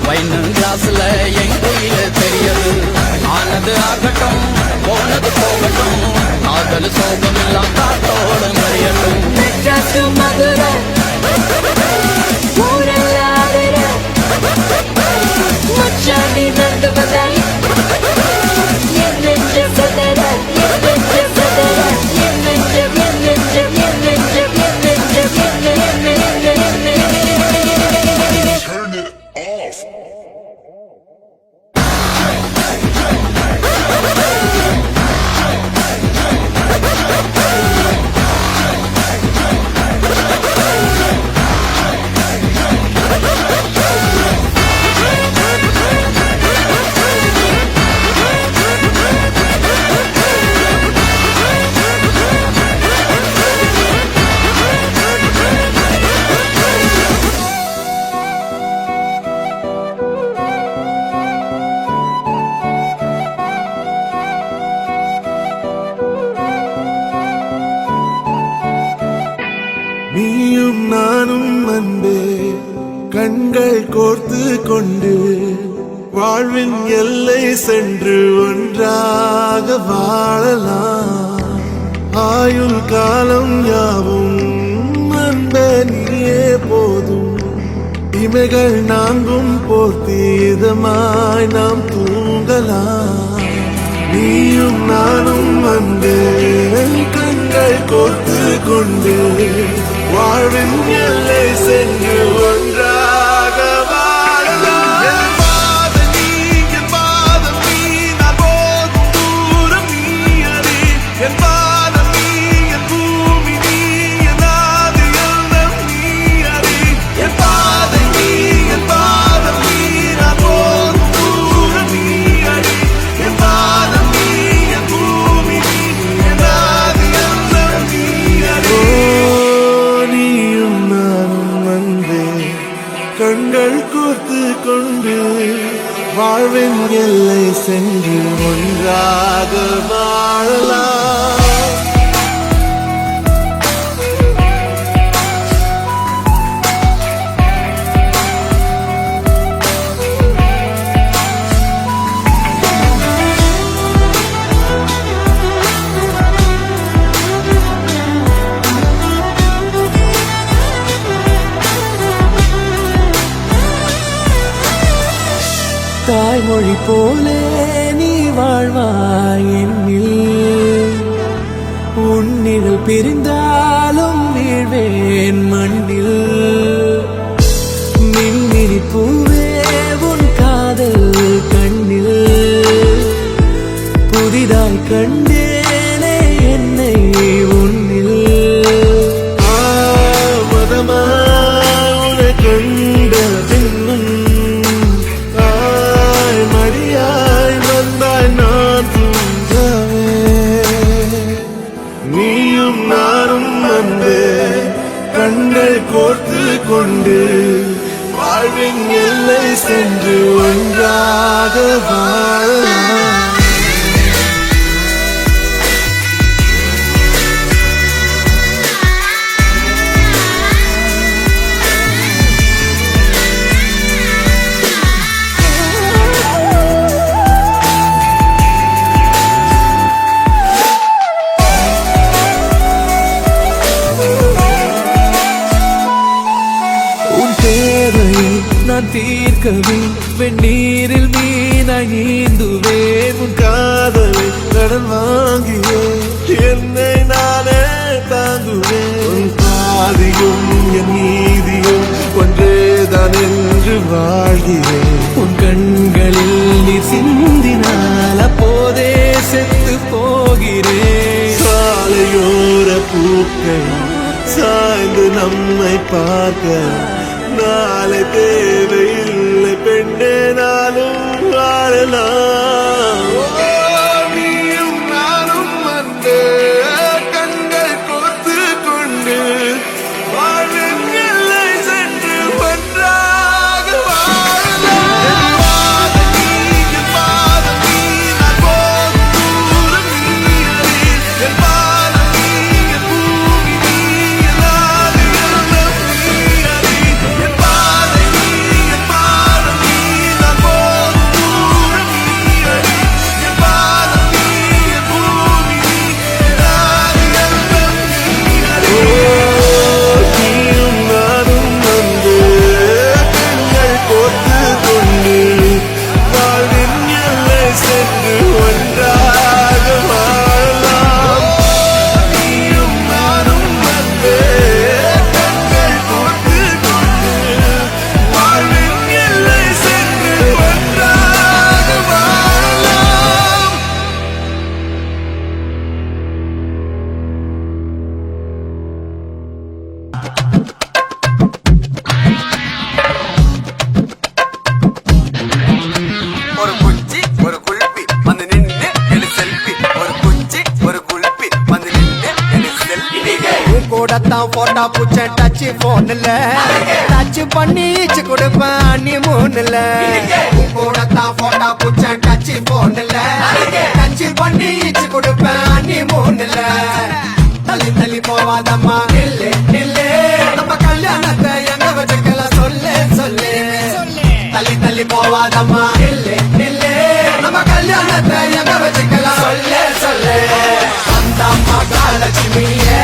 S7: வைன்னு கிளாஸ்ல என் கோயில தெரியுது ஆனது ஆகட்டும் போனது போகட்டும் காதல் சோகம் எல்லாம் காத்தோட மறியட்டும்
S5: மெட்ராசு மதுரை ஊரெல்லாதர மச்சாண்டி நந்து பதல் என்னென்று சதர என்னென்று சதர என்னென்று என்னென்று என்னென்று என்னென்று என்னென்று
S6: நீயும் நானும் அன்பே கண்கள் கோர்த்து கொண்டு வாழ்வின் எல்லை சென்று ஒன்றாக வாழலாம் ஆயுள் காலம் யாவும் அன்பே நீயே போதும் இமைகள் நான்கும் போர்த்தி இதமாய் நாம் தூங்கலாம் நீயும் நானும் அன்பே கண்கள் கோர்த்து கொண்டு வாழ்வின் எல்லை சென்று ஒன்றாக வாழலாம் என் பாதம் நீ நான் போகும் தூரம் நீ அறி என் பாதம் நீ என் பூமி நீ என் ஆதி எல்லாம் நீ அறி என் பாதம் நீ நான் போகும் தூரம் நீ அறி என் பாதம் நீ என் பூமி நீ என் ஆதி எல்லாம் நீ அறி நீயும் நானும் அன்பே கண்கள் கோர்த்து கொண்டு வாழ்வின் எல்லை சென்று ஒன்றாக வாழலாம்
S2: தாய்மொழி போலே நீ வாழ்வாய் என்னில் உன்னிடல் பிரிந்தாலும் வீழ்வேன் மண்ணில் மின்மினி பூவே உன் காதல் கண்ணில் புதிதாய் கண்டேனே என்னை உன்னில்
S6: மதமாய் உன்னை கண்ட பின்னும் மடியாய் வந்தாய் நான் தூங்கவே நீயும் நானும் அன்பே கண்கள் கோர்த்து கொண்டு வாழ்வின் எல்லை சென்று ஒன்றாக வாழலாம்
S2: நான் தீர்க்கவே வெந்நீரில் மீனாய் நீந்துவேன்
S6: உன் காதலை கடன் வாங்கியே என்னை நானே தாங்குவேன் உன் பாதியும் என் நீதியும் ஒன்றேதான் என்று வாழ்கிறேன்
S2: உன் கண்களில் நீர் சிந்தினால் அப்போதே செத்து போகிறேன்
S6: சாலையோர பூக்கள் சாய்ந்து நம்மை பார்க்க நாளை தேவையில்லை பெண்ணே நாளும் வாழலாம் நீயும் நானும் வந்து கண்கள் கோர்த்து கொண்டு வாழ்வின் எல்லை சென்று ஒன்றாக வாழலாம் என் பாதம் நீ நான் போகும் தூரம் நீ அறி என் பாதம் நீ என் பூமி நீ
S3: கூட தான் போட்டா பூச்ச டச் போன்ல டச் பண்ணி கொடுப்பேன் நீ மூணுல கூட தான் போட்டா பூச்ச டச் போன்ல டச் பண்ணி கொடுப்பேன் நீ மூணுல தள்ளி தள்ளி போவாதம்மா நில்லு நில்லு நம்ம கல்யாணத்தை எங்க வச்சுக்கலாம் சொல்லு சொல்லு தள்ளி தள்ளி போவாதம்மா நில்லு நில்லு நம்ம கல்யாணத்தை எங்க வச்சுக்கலாம் சொல்லு சொல்லு அந்த மகாலட்சுமியே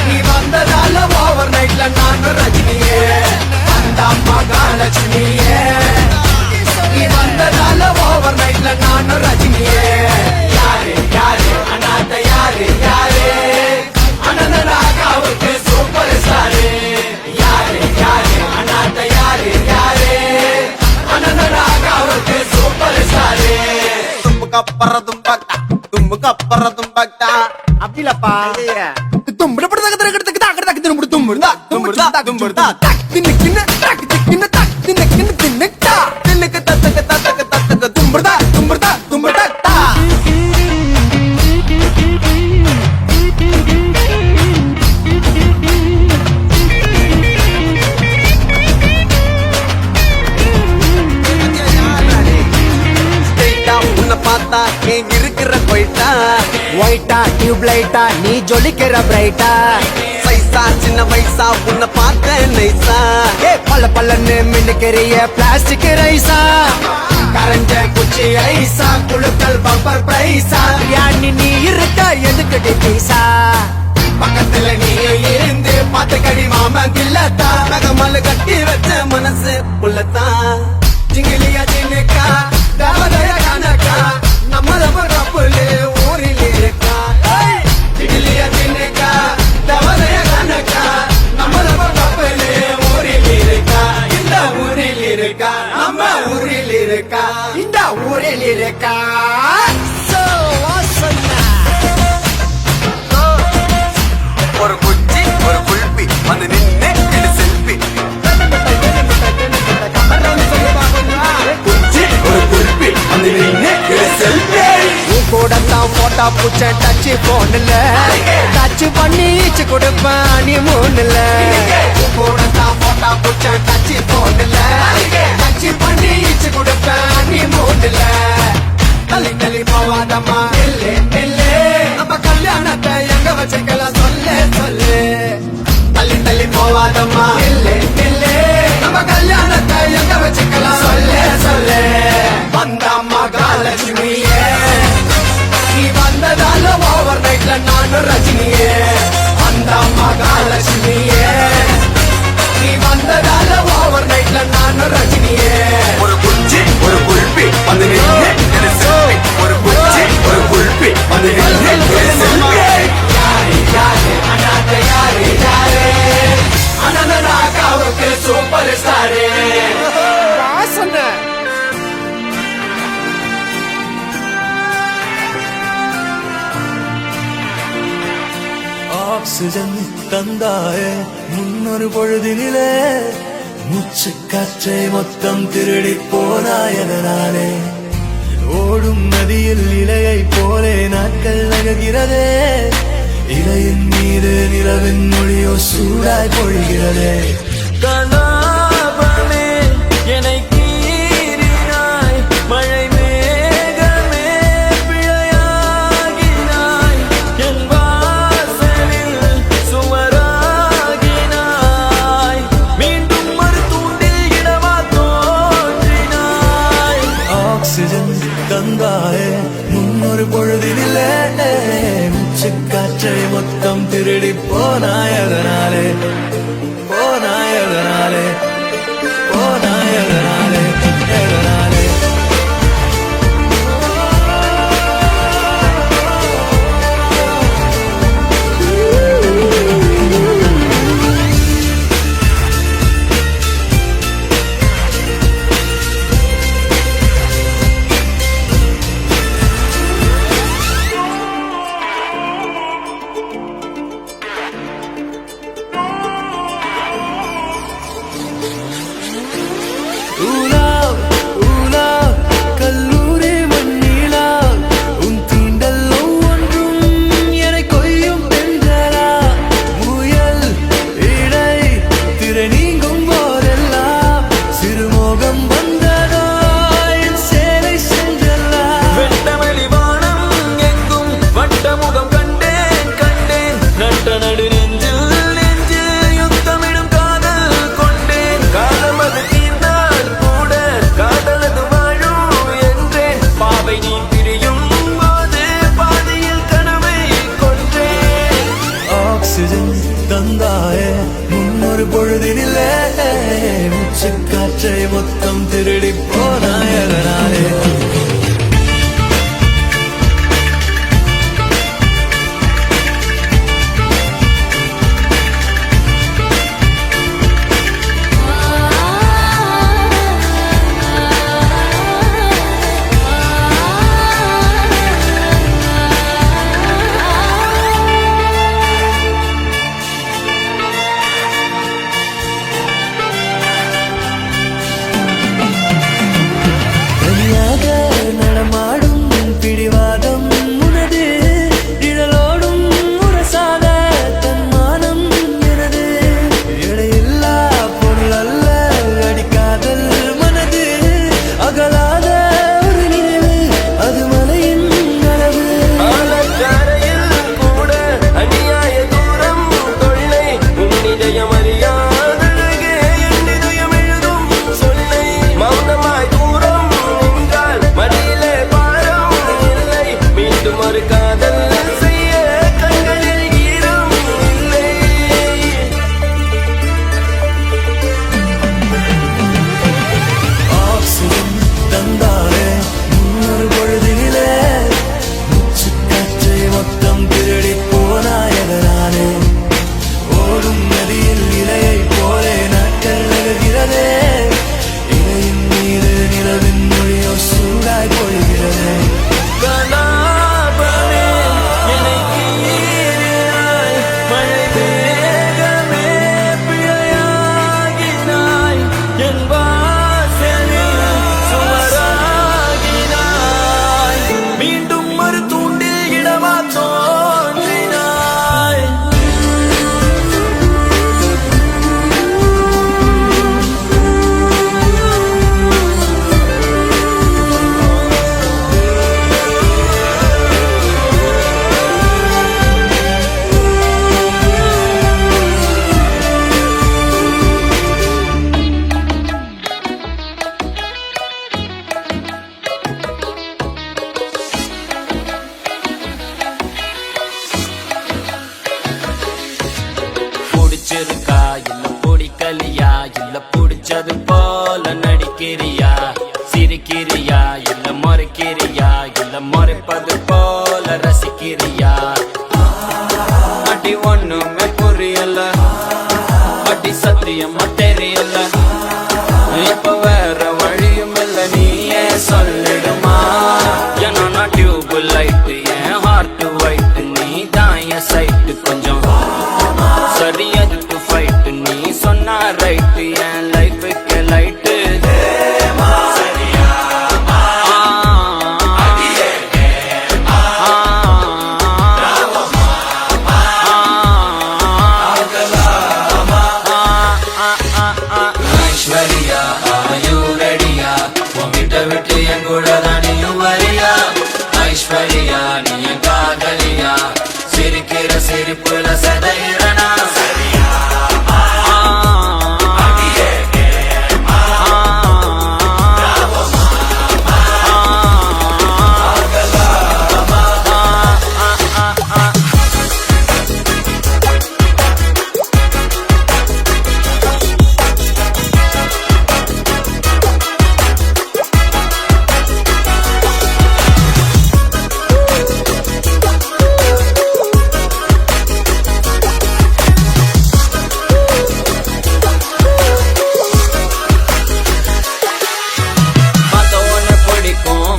S3: நீ வந்ததால ஓவர் நைட்ல நானும் ரஜினியே அந்த மகாலட்சுமியே நீ வந்ததால ஓவர் நைட்ல நானும் ரஜினியே யாரு யாரு அனாத யாரு யாரு அனந்தனாகாவுக்கு சூப்பர் ஸ்டாரு யாரு யாரு அனாத யாரு யாரு அனந்தனாகாவுக்கு சூப்பர் ஸ்டாரு தும்புக்கப்புறதும் பக்தா தும்புக்கப்புறதும் பக்தா அப்படிலப்பா பார்த்தா நீ இருக்கிற போயிட்டா ஒயிட்டா டியூப் லைட்டா நீ ஜொலிக்கிற பிரைட்டா சைஸா சின்ன வயசா உன்னை பார்த்த நைசா பல்ல பல்லன்னு மின்னுக்கிறிய பிளாஸ்டிக் ரைஸா கரஞ்ச குச்சி ஐசா குழுக்கள் பம்பர் பிரைஸா யானி நீ இருக்க எதுக்கடி பீசா பக்கத்துல நீ இருந்து பார்த்து கடி மாமா கில்லத்தா நகமல் கட்டி வச்ச மனசு புள்ளத்தா ஜிங்கிலியா ஜின்னுக்கா தேவதைய கணக்கா நம்ம கப்புலு ஊரில் இருக்கா ஜிங்கிலியா ஜின்னுக்கா தேவதைய கணக்கா நம்ம கப்புலு ஊரில் இருக்கா இந்த ஊரில் இருக்கா நம்ம ஊரில் இருக்கா இந்த ஊரில் இருக்கா ஒரு குச்சி ஒரு குல்பி வந்து நின்று இது செல்பி குச்சி ஒரு குல்பி வந்து நின்று இது செல்பி நீ கூட தான் போட்டா பூச்ச டச் போன்ல டச் பண்ணி கொடுப்பேன் நீ மூணுல கூட தான் போட்டா பூச்ச டச் போன்ல டச் பண்ணி கொடுப்பேன் நீ மூணுல தள்ளி தள்ளி போவாதம்மா நில்லு நில்லு நம்ம கல்யாணத்தை எங்க வச்சுக்கலாம் சொல்லு சொல்லு தள்ளி தள்ளி போவாதம்மா நில்லு நில்லு நம்ம கல்யாணத்தை எங்க வச்சுக்கலாம் சொல்லு சொல்லு வந்த மகாலட்சுமியே நீ வந்ததால ஓவர் நைட்ல நானும் ரஜினியே அந்த மகாலட்சுமியே நீ வந்ததால ஓவர் நைட்ல நானும் ரஜினியே ஒரு குச்சி ஒரு குல்பி வந்து நின்று இது செல்பி ஒரு குச்சி ஒரு குல்பி வந்து நின்று இது செல்பி யாரு யாரு அனாத யாரு யாரு அனந்தனாகாவுக்கு சூப்பர் ஸ்டாரு வாசனை
S2: ஆக்சிஜன் தந்தாயே முன்னொரு பொழுதினிலே மூச்சு காற்றை மொத்தம் திருடி போனாயதனாலே ஓடும் நதியில் இலையை போலே நாட்கள் நகர்கிறதே இலையின் மீது நிலவின் மொழியோ சூடாய் பொழிகிறதே
S1: கலாபமே என்னை கீறினாய் மழை மேகமே பிழையாகினாய் என் வாசலில் சுவராகினாய் மீண்டும் ஒரு தூண்டில் இடமா தோன்றினாய்
S2: ஆக்சிஜன் தந்தாயே முன்னொரு பொழுதினிலே மூச்சு காற்றை மொத்தம் திருடி போனாயதனாலே போனாயதனாலே போனாயதனாலே எதனாலே பொழுதினிலே மூச்சு காற்றை மொத்தம் திருடி போனாயதனாலே நடமாடும் பிடிவாதம் உனது நிழலோடும் உரசாத தன்மானம் எனது எடையில்லா பொருள் அல்ல அடிக்காதல் மனது அகலாத ஒரு நினைவு அது மலையின் அளவு
S1: ஆலக்காரையில் கூட அநியாய தூரம் தொல்லை உன்னிதயம் அறியாதழகே என் இதயம் எழுதும் சொல்லை மௌனமாய் தூரம் நின்றால் மடியிலே பாரம் இல்லை மீண்டும் ஒரு காதல் செய்ய கண்களில் ஈரம் இல்லை
S2: ஆக்சிஜன் தந்தாரே முன்னொரு பொழுதினிலே மூச்சு காற்றை மொத்தம் திருடி போனாயதனாலே ஓடும் நதியில் இலையை போலே நாட்கள் நகர்கிறதே இலையின் மீது நிலவின் மொழியோ சூடாய் பொழிகிறதே
S1: கலாபமே என்னை கீறினாய் மழை வேகமே பிழையாகினாய் என் வாசலில் சுவராகினாய் மீண்டும் ஒரு தூண்டில் இடமா தோன்றினாய் பிடிச்சிருக்கா இல்ல பிடிக்கலையா இல்ல பிடிச்சது போல நடிக்கிறியா சிரிக்கிறியா இல்ல மறைக்கிறியா இல்ல மறைப்பது போல ரசிக்கிறியா அடி ஒண்ணுமே புரியல அடி சத்தியமா தெரியல இப்ப வேற வழியும் இல்ல நீயே சொல்லிடுமா ஏன்னா நான் டியூப் லைட் என் ஹார்ட் ஒயிட் நீ தான் என் சைட்டு கொஞ்சம் சரி அதுக்கு ஃபைட் நீ சொன்னா ரைட் என் லைஃபுக்கு லைட்டு ஐஸ்வர்யா ஆயு ரெடியா உன்கிட்ட விட்டு என் கூட தானியும் வரியா ஐஸ்வர்யா நீ என் காதலியா சிரிக்கிற சிரிப்புல சதையிறனா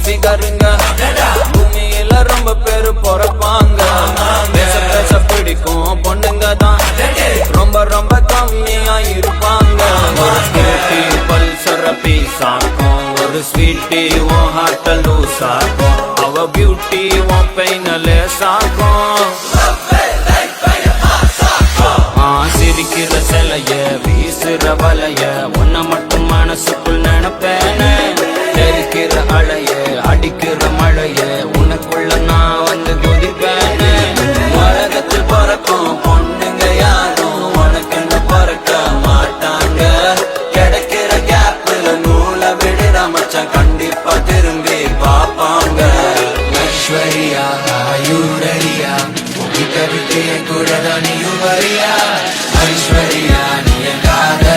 S1: ஃபிகருங்க பூமியில ரொம்ப பேரு பொறப்பாங்க பேச பேச பிடிக்கும் பொண்ணுங்க தான் ரொம்ப ரொம்ப கம்மியா இருப்பாங்க ஒரு ஸ்கூட்டி பல்சர பீஸ் ஆக்கும் ஒரு ஸ்வீட்டி உன் ஹார்ட்ட லூஸ் ஆக்கும் அவ பியூட்டி உன் பெயின லேஸ் ஆக்கும் சிரிக்கிற சிலைய வீசுற வலைய உன்னை மட்டும் மனசுக்குள் நினைப்பேனே தெரிக்கிற அலைய அடிக்கிற மழைய உனக்குள்ள நான் வந்து குதிப்பேனே உலகத்தில் பறக்கும் பொண்ணுங்க யாரும் உனக்கு என்ன பறக்க மாட்டாங்க கிடைக்கிற கேப்ல நூலை விடுற மச்சான் கண்டிப்பா திரும்பி பாப்பாங்க ஐஸ்வர்யா ஆயுடரியா விட்டு என் கூட தான் நீயும் வரியா ஐஸ்வர்யா நீ என் காதல்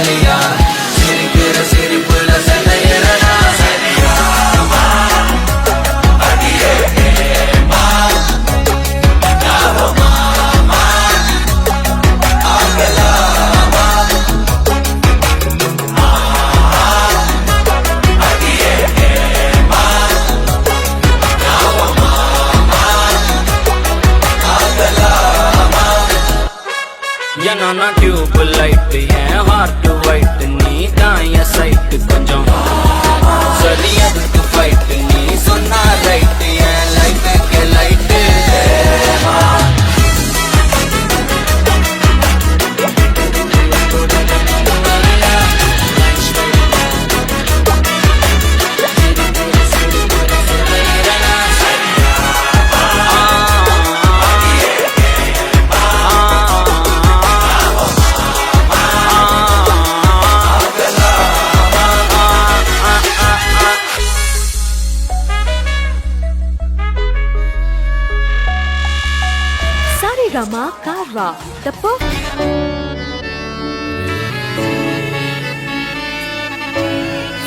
S5: Karwa. தப்பு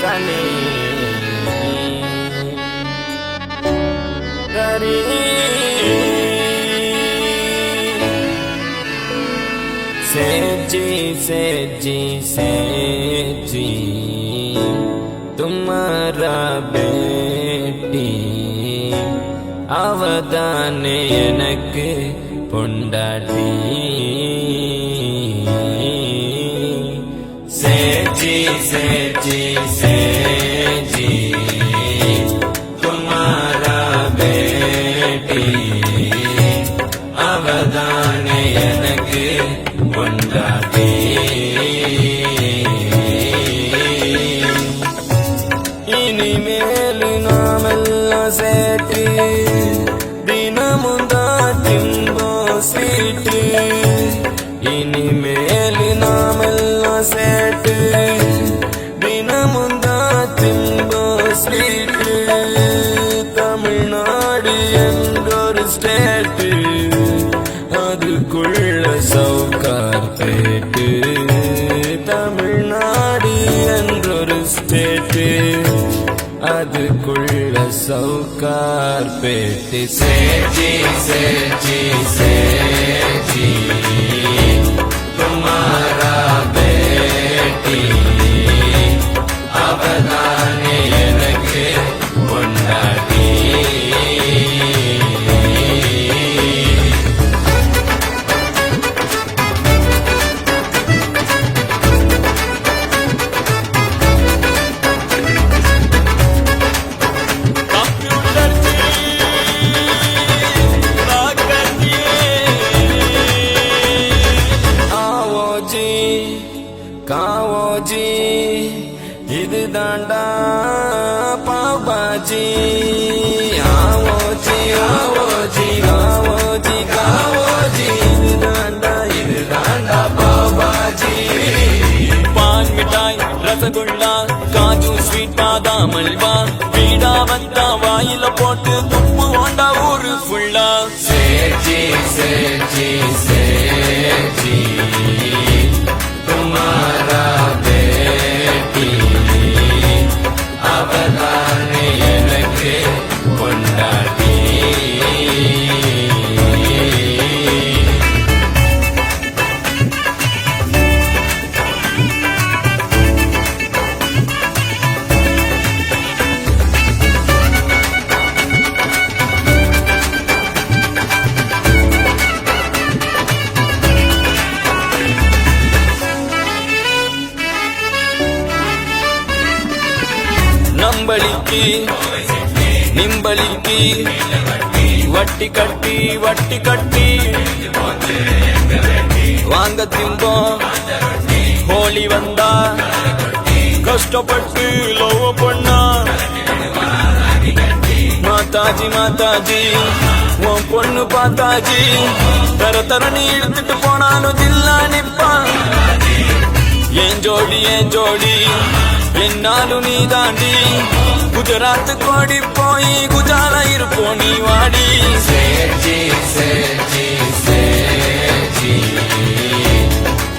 S1: Sunny Dari सेजी तुम्हारा बेटी அவதான எனக்கு பொண்டாட்டி சேஜி तुम्हारा बेटी அவதான எனக்கு பொண்டாட்டி இனிமேல் நாமெல்லாம் சேட்டு தினமுந்தா திம்போ ஸ்வீட்டு இனிமேல் நாமெல்லாம் சேட்டு தினமுந்தா திம்போ ஸ்வீட்டு தமிழ்நாடு என்றொரு ஸ்டேட்டு அதுக்குள்ள சவுக்கார் பேட்டு தமிழ்நாடு என்றொரு ஸ்டேட்டு அதுக்குள்ள சவுக்கார் பேட்டு சேஜி तुम्हारा बेटी அவதான எனக்கு பொண்டாட்டி காவோஜி இது தாண்டா பாபாஜி ஆவோஜி காவோஜி இது தாண்டா பாபாஜி பான் மிட்டாய் ரசகுல்லா காஜு ஸ்வீட் பாதாம் அல்வா வீடா வந்தா வாயில போட்டு துப்பு ஓண்டா ஊரு ஃபுல்லா சேஜி तुम्हारा बेटी அவதான எனக்கு பொண்டாட்டி நம்பளிக்கு நிம்பளிக்கு வட்டி கட்டி வாங்க திம்போம் ஹோலி வந்தா கஷ்டப்பட்டு லவ் பண்ணா மாதாஜி உன் பொண்ணு பாத்தாஜி தர நீ எடுத்துட்டு போனாலும் தில்லா நிப்பான் ஏன் ஜோடி என்னாலும் நீ தாண்டி குஜராத் கோடி போய் குஜால இருப்போம் நீ வாடி சேஜி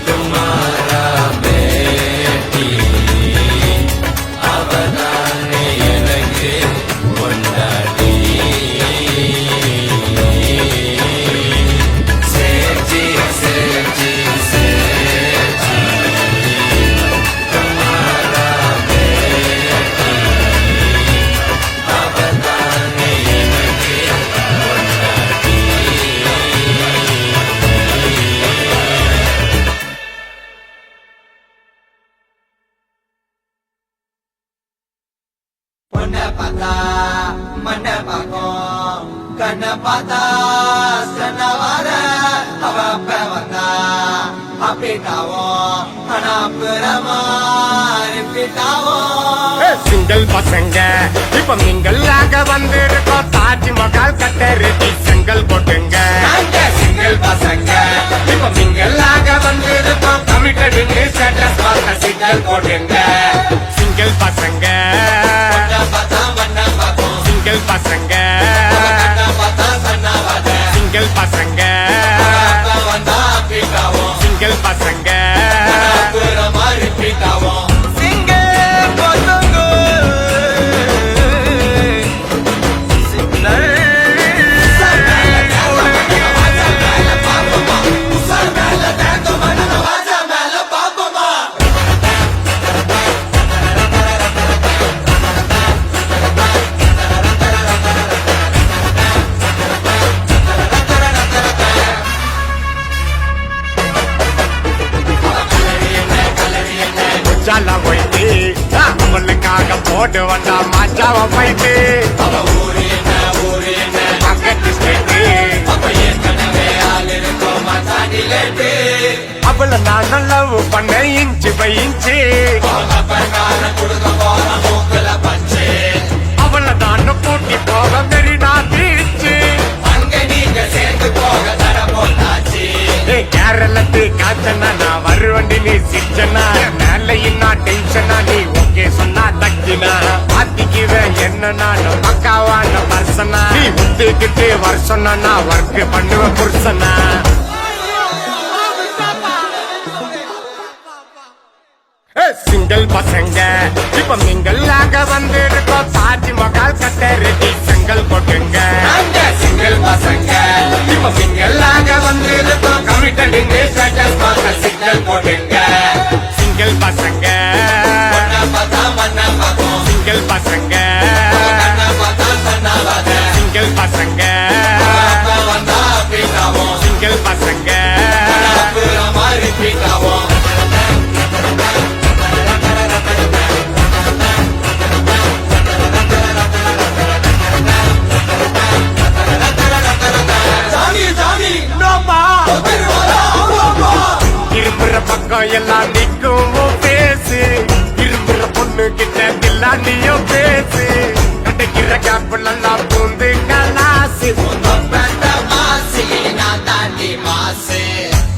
S1: तुम्हारा बेटी அவதான எனக்கு பொண்டாட்டி சேஜி
S4: மண்ண பாக்கும் கண்ண பார்த்தா சன்னவார அவ வந்தா அப்பிட்டாவும் அனாப்புறமா
S3: சிங்கிள் பசங்க இப்ப மிங்கல்லாக வந்திருக்கோம் தாஜ்மஹால் கட்டருதி செங்கல் போட்டுங்க
S4: சிங்கிள் பசங்க
S3: இப்ப மிங்கல்லாக வந்திருக்கோம் கமிட்டடுன்னு ஸ்டேட்டஸ் பார்த்த சிங்கல் போட்டுங்க சிங்கிள் பசங்க சிங்கிள் பசங்க சிங்கிள் பசங்க போட்டு வந்தா மாச்சாவ போயிட்டு பக்கத்து ஸ்டேட்டு அவள நான் லவ் பண்ண இன்ச்சு பை இன்ச்சு அவள தான் கூட்டி போக மெரினா பீச்சு கேரளத்து காத்தனா நான் வருவண்டி நீ சிச்சனா மேல இன்னா டென்ஷனா நீ ஓகே சொன்னா தக்கினா பாத்திக்குவேன் என்ன நான் பக்காவான பர்சனா நீ முத்துக்கிட்டு வருஷம்னா நான் ஒர்க் பண்ணுவேன் புருஷனா சிங்கிள் பசங்க இப்ப மிங்கல்லாக வந்திருக்கோம் தாஜ்மஹால் கட்ட ரெடி செங்கல் போட்டுங்க சிங்கிள் பசங்க இப்ப மிங்கல்லாக வந்திருக்கோம் கமிட்டட் சிங்கிள் போட்டுங்க சிங்கிள் பசங்க சிங்கிள் பசங்க சிங்கிள் பசங்க சிங்கிள் பசங்க இரும்புற பக்கம் எல்லாம் நிக்கும் பேசு இரும்புற பொண்ணு கிட்ட தில்லாண்டியும் பேசு கிடைக்கிற கேப்பெல்லாம் பூந்து கலாசு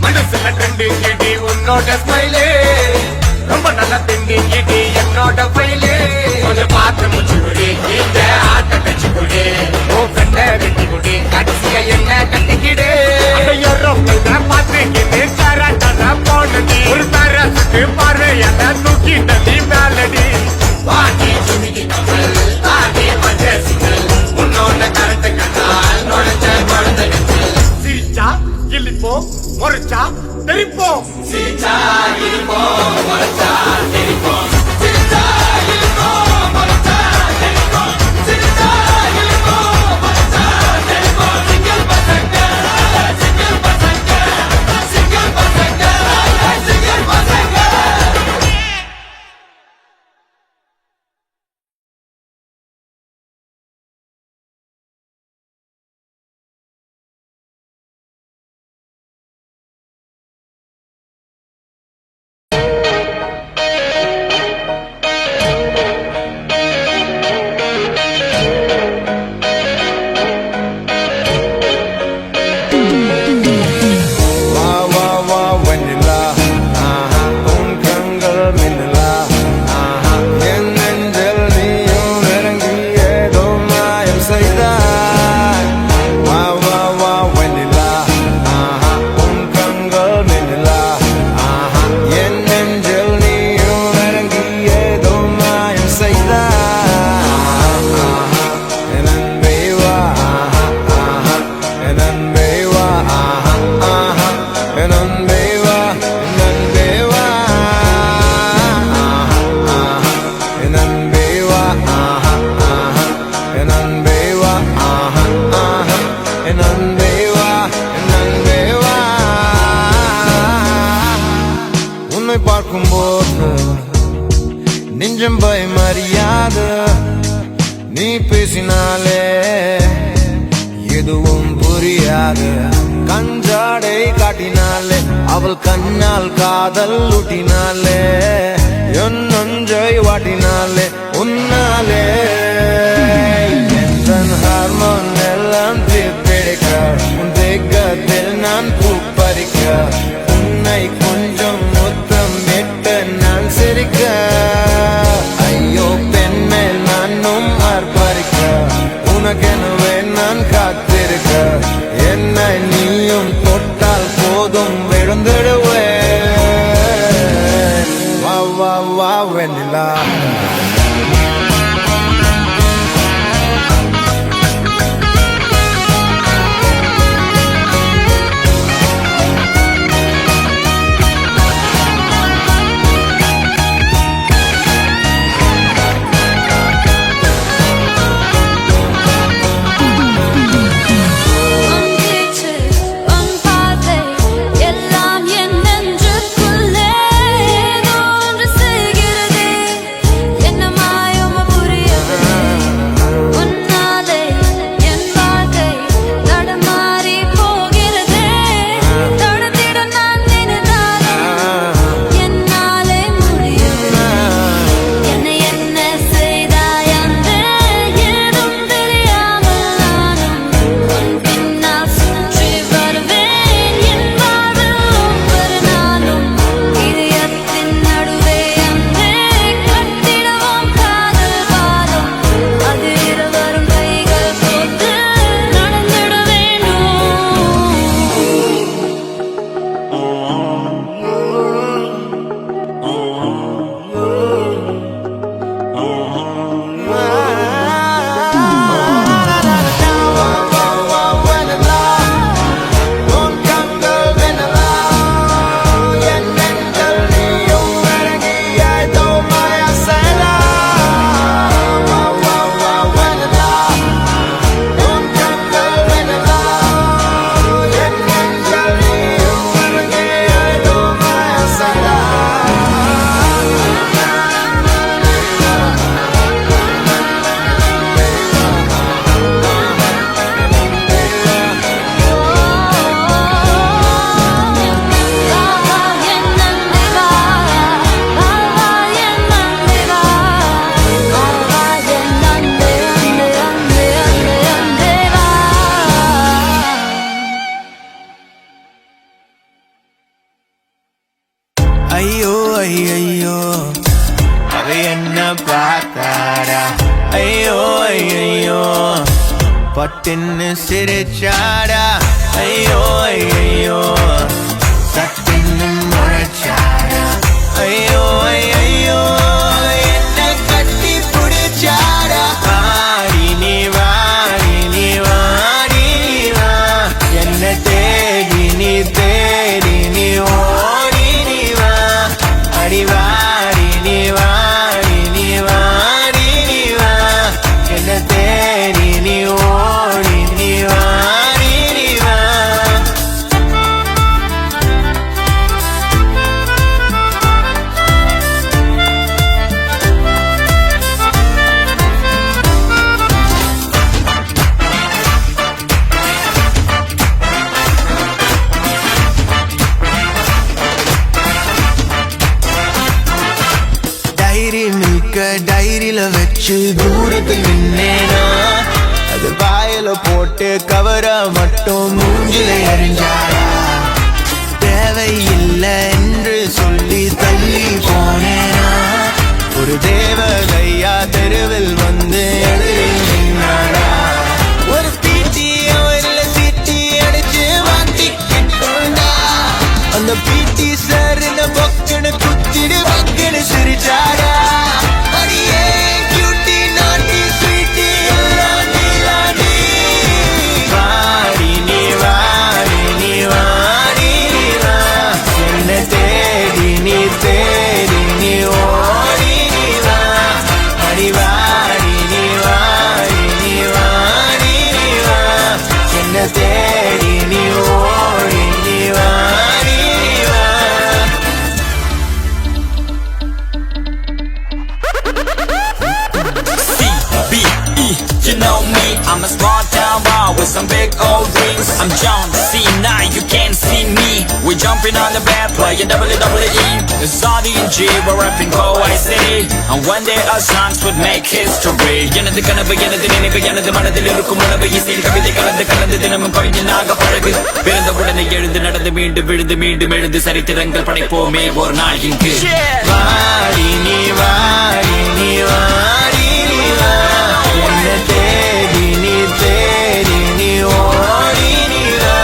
S3: மனசுல ட்ரெண்டு கிடி உன்னோட ஸ்மைலே ரொம்ப நல்லா திண்டி கிடி என்னோட ஃபைலே கொஞ்சம் பார்த்து முச்சு குடி இந்த ஆட்ட தச்சு குடி ஓ கண்ட வெட்டி குடி கடைசியா என்ன கட்டிக்கிடு பார்த்துக்கிட்டு கராட்டா போனடி ஒரு தரத்துக்கு பார்வையான தூக்கிட்ட நீ மேலடி வாடி சுமிக்கு கமல் தாடி மஞ்ச சிங்கல் உன்னோட கரட்டு கண்டால் நுழைச்ச குழந்தை சிரிச்சா கிளிப்போம் முறைச்சா தெரிப்போம் சிரிச்சா கிளிப்போம் முறைச்சா தெரிப்போம் சிரிச்சா கிளிப்போம் முறைச்சா தெரிப்போம் சிரிச்சா கிளிப்போம் முறைச்சா தெரிப்போம் சிங்கிள் பசங்க சிங்கிள் பசங்க சிங்கிள் பசங்க சிங்கிள் பசங்க பார்க்கும்போது நெஞ்சம் பயமறியாது நீ பேசினாலே எதுவும் புரியாது கஞ்சாடை காட்டினாலே அவள் கண்ணால் காதல் ஊட்டினாலே என் நஞ்சை வாட்டினாலே உன்னாலே என் ஹார்மோன் எல்லாம் தீர்ப்பிடிக்க உன் தேகத்தில் நான் பூப்பறிக்க உன்னை கொஞ்சம் முத்தம் விட்டு நான் சிரிக்க ஐயோ பெண்ணே நானும் ஆர்ப்பரிக்க உனக்கெனவே நான் காத்திருக்க என்னை நீயும் தொட்டால் போதும் விழுந்துடுவேன் வா வா வா வெண்ணிலா
S5: என்ன மாயமோ
S2: ஐயோ அவ என்ன பார்த்தாடா ஐயோ ஐயோ பட்டுன்னு சிரிச்சாடா ஐயோ ஐயோ சட்டுன்னு முறைச்சாடா ஐயோ ஐயோ என்ன கட்டி பிடிச்சாடா வாடி நீ வாடி நீ வாடி நீ வா என்ன தேடி நீ தேடி நீ ஓடி நீ வா அடி வாடி நீ வாடி நீ வாடி நீ வா என்ன தேடி நீ ஓடி நீ வாடி நீ வா டைரி மில்க டைரியில வச்சு தூரத்தில் நின்னேனா அது வாயில போட்டு கவர மட்டும் மூஞ்சில எறிஞ்சாரா தேவையில்லை என்று சொல்லி தள்ளி போனேனா ஒரு தேவதையா தெருவில் வந்து எதிரில் நின்னாடா ஒரு பீட்டிய ஒரு சீட்டி அடிச்சு மாட்டிக்கிட்டோண்டா அந்த பீட்டி சார் இந்த பொக்கனு குத்திடு பக்கனு சிரிச்சாடா அடியே கியூட்டி நாட்டி ஸ்வீட்டி எல்லாம் நீலாடி வாடி நீ வாடி நீ வாடி நீ வா என்ன தேடி நீ தேடி நீ ஓடி நீ வா அடி வாடி நீ வாடி நீ வாடி நீ வா என்ன தேடி நீ ஓடி நீ வாடி நீ வா
S1: C-B-E, you know me, I'm a small town boy with some big old dreams. I'm John C. Now you can't see me. We're jumping on the bed, playing WWE. It's Saudi and G, we're rapping Kauai City. And one day our songs would make history. எனது கனவு எனது நினைவு எனது மனதில் இருக்கும் உணவு இசையில் கவிதை கலந்து கலந்து தினமும் கவிஞனாக பழகு பிறந்த உடனே எழுந்து நடந்து மீண்டும் விழுந்து மீண்டும் எழுந்து சரித்திரங்கள் படைப்போமே ஒரு நாள் இங்கு
S2: வாடி நீ வாடி நீ வாடி நீ வா என்ன தேடி நீ தேடி நீ ஓடி நீ வா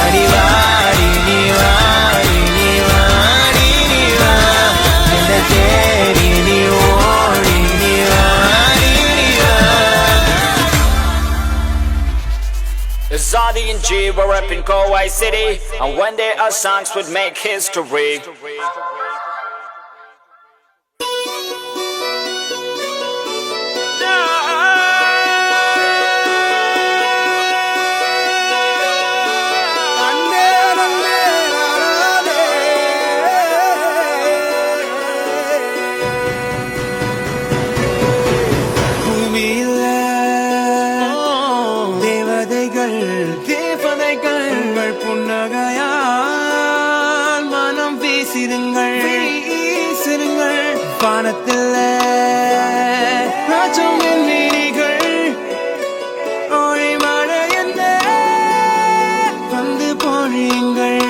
S2: அடி வாடி நீ வாடி நீ வாடி நீ வா என்ன தேடி நீ ஓடி நீ வாடி நீ வா
S1: Saudi and G, we're rapping Kauai City. And one day our songs would make history.
S2: பூமியில தேவதைகள் தேவதைகள் உங்கள் புன்னகையால் மனம் வீசிடுங்கள் வீசிடுங்கள் வானத்தில் ராஜம் நீரிகள் ஓடி மழை என்ன வந்து பொழியுங்கள்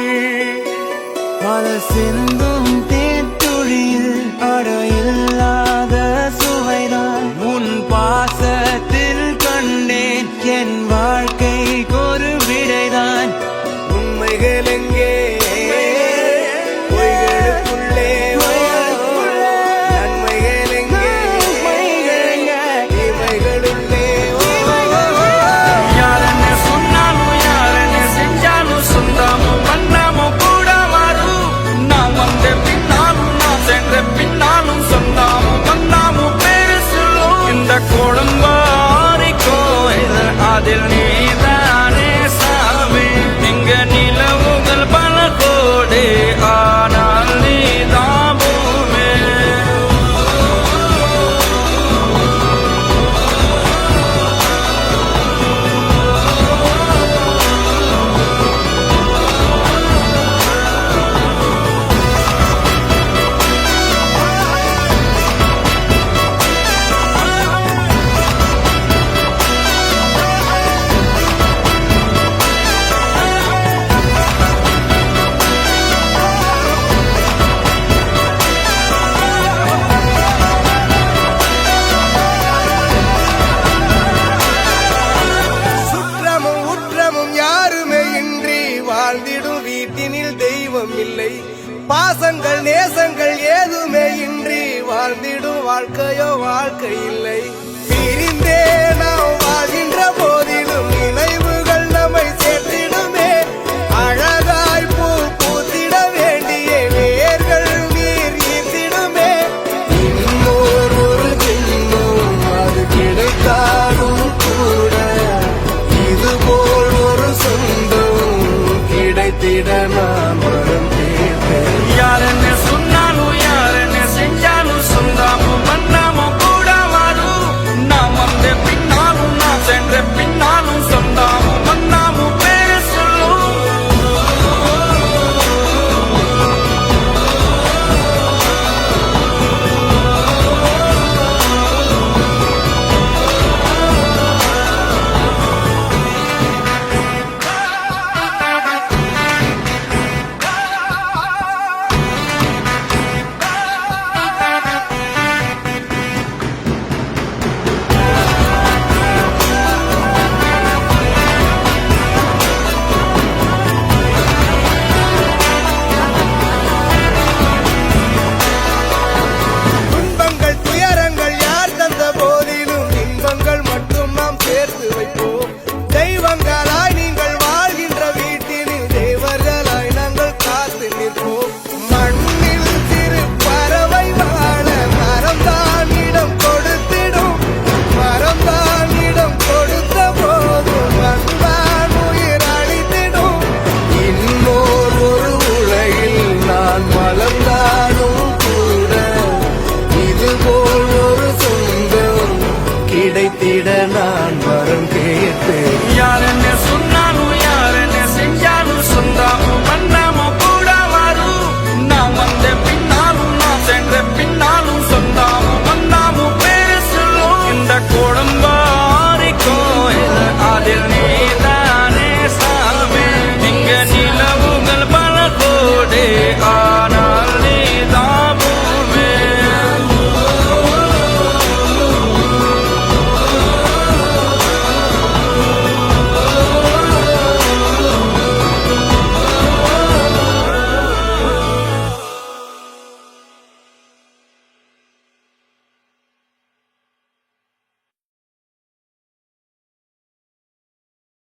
S2: மழை சிந்தும் தேத்துழியில் அடையில்லாத சுவைதான் உன் பாசத்தில் கண்டேன் என் வாழ்க்கைக்கு ஒரு விடைதான் உண்மைகள் எங்கே பொய்களுக்குள்ளே நன்மைகள் எங்கே இவைகளுள்ளே
S6: யார் என்ன சொன்னாலும் யார் என்ன செஞ்சாலும் சொந்தமும் பண்ணாமும் கூட வரும் நான் வந்த பின்னாலும் நான் சென்ற பின்னாலும் சொந்தமும் பண்ணாமும் பேரு சொல்லும் இந்த கொடும்பாரி கோயில் அதில் நீதானே சாமி இங்க நிலவுகள் பல கோடி ஆனால் நீதான் பூமி
S3: பாசங்கள் நேசங்கள் ஏதுமே இன்றி வாழ்ந்திடும் வாழ்க்கையோ வாழ்க்கை இல்லை பிரிந்தே நாம் வாழ்கின்ற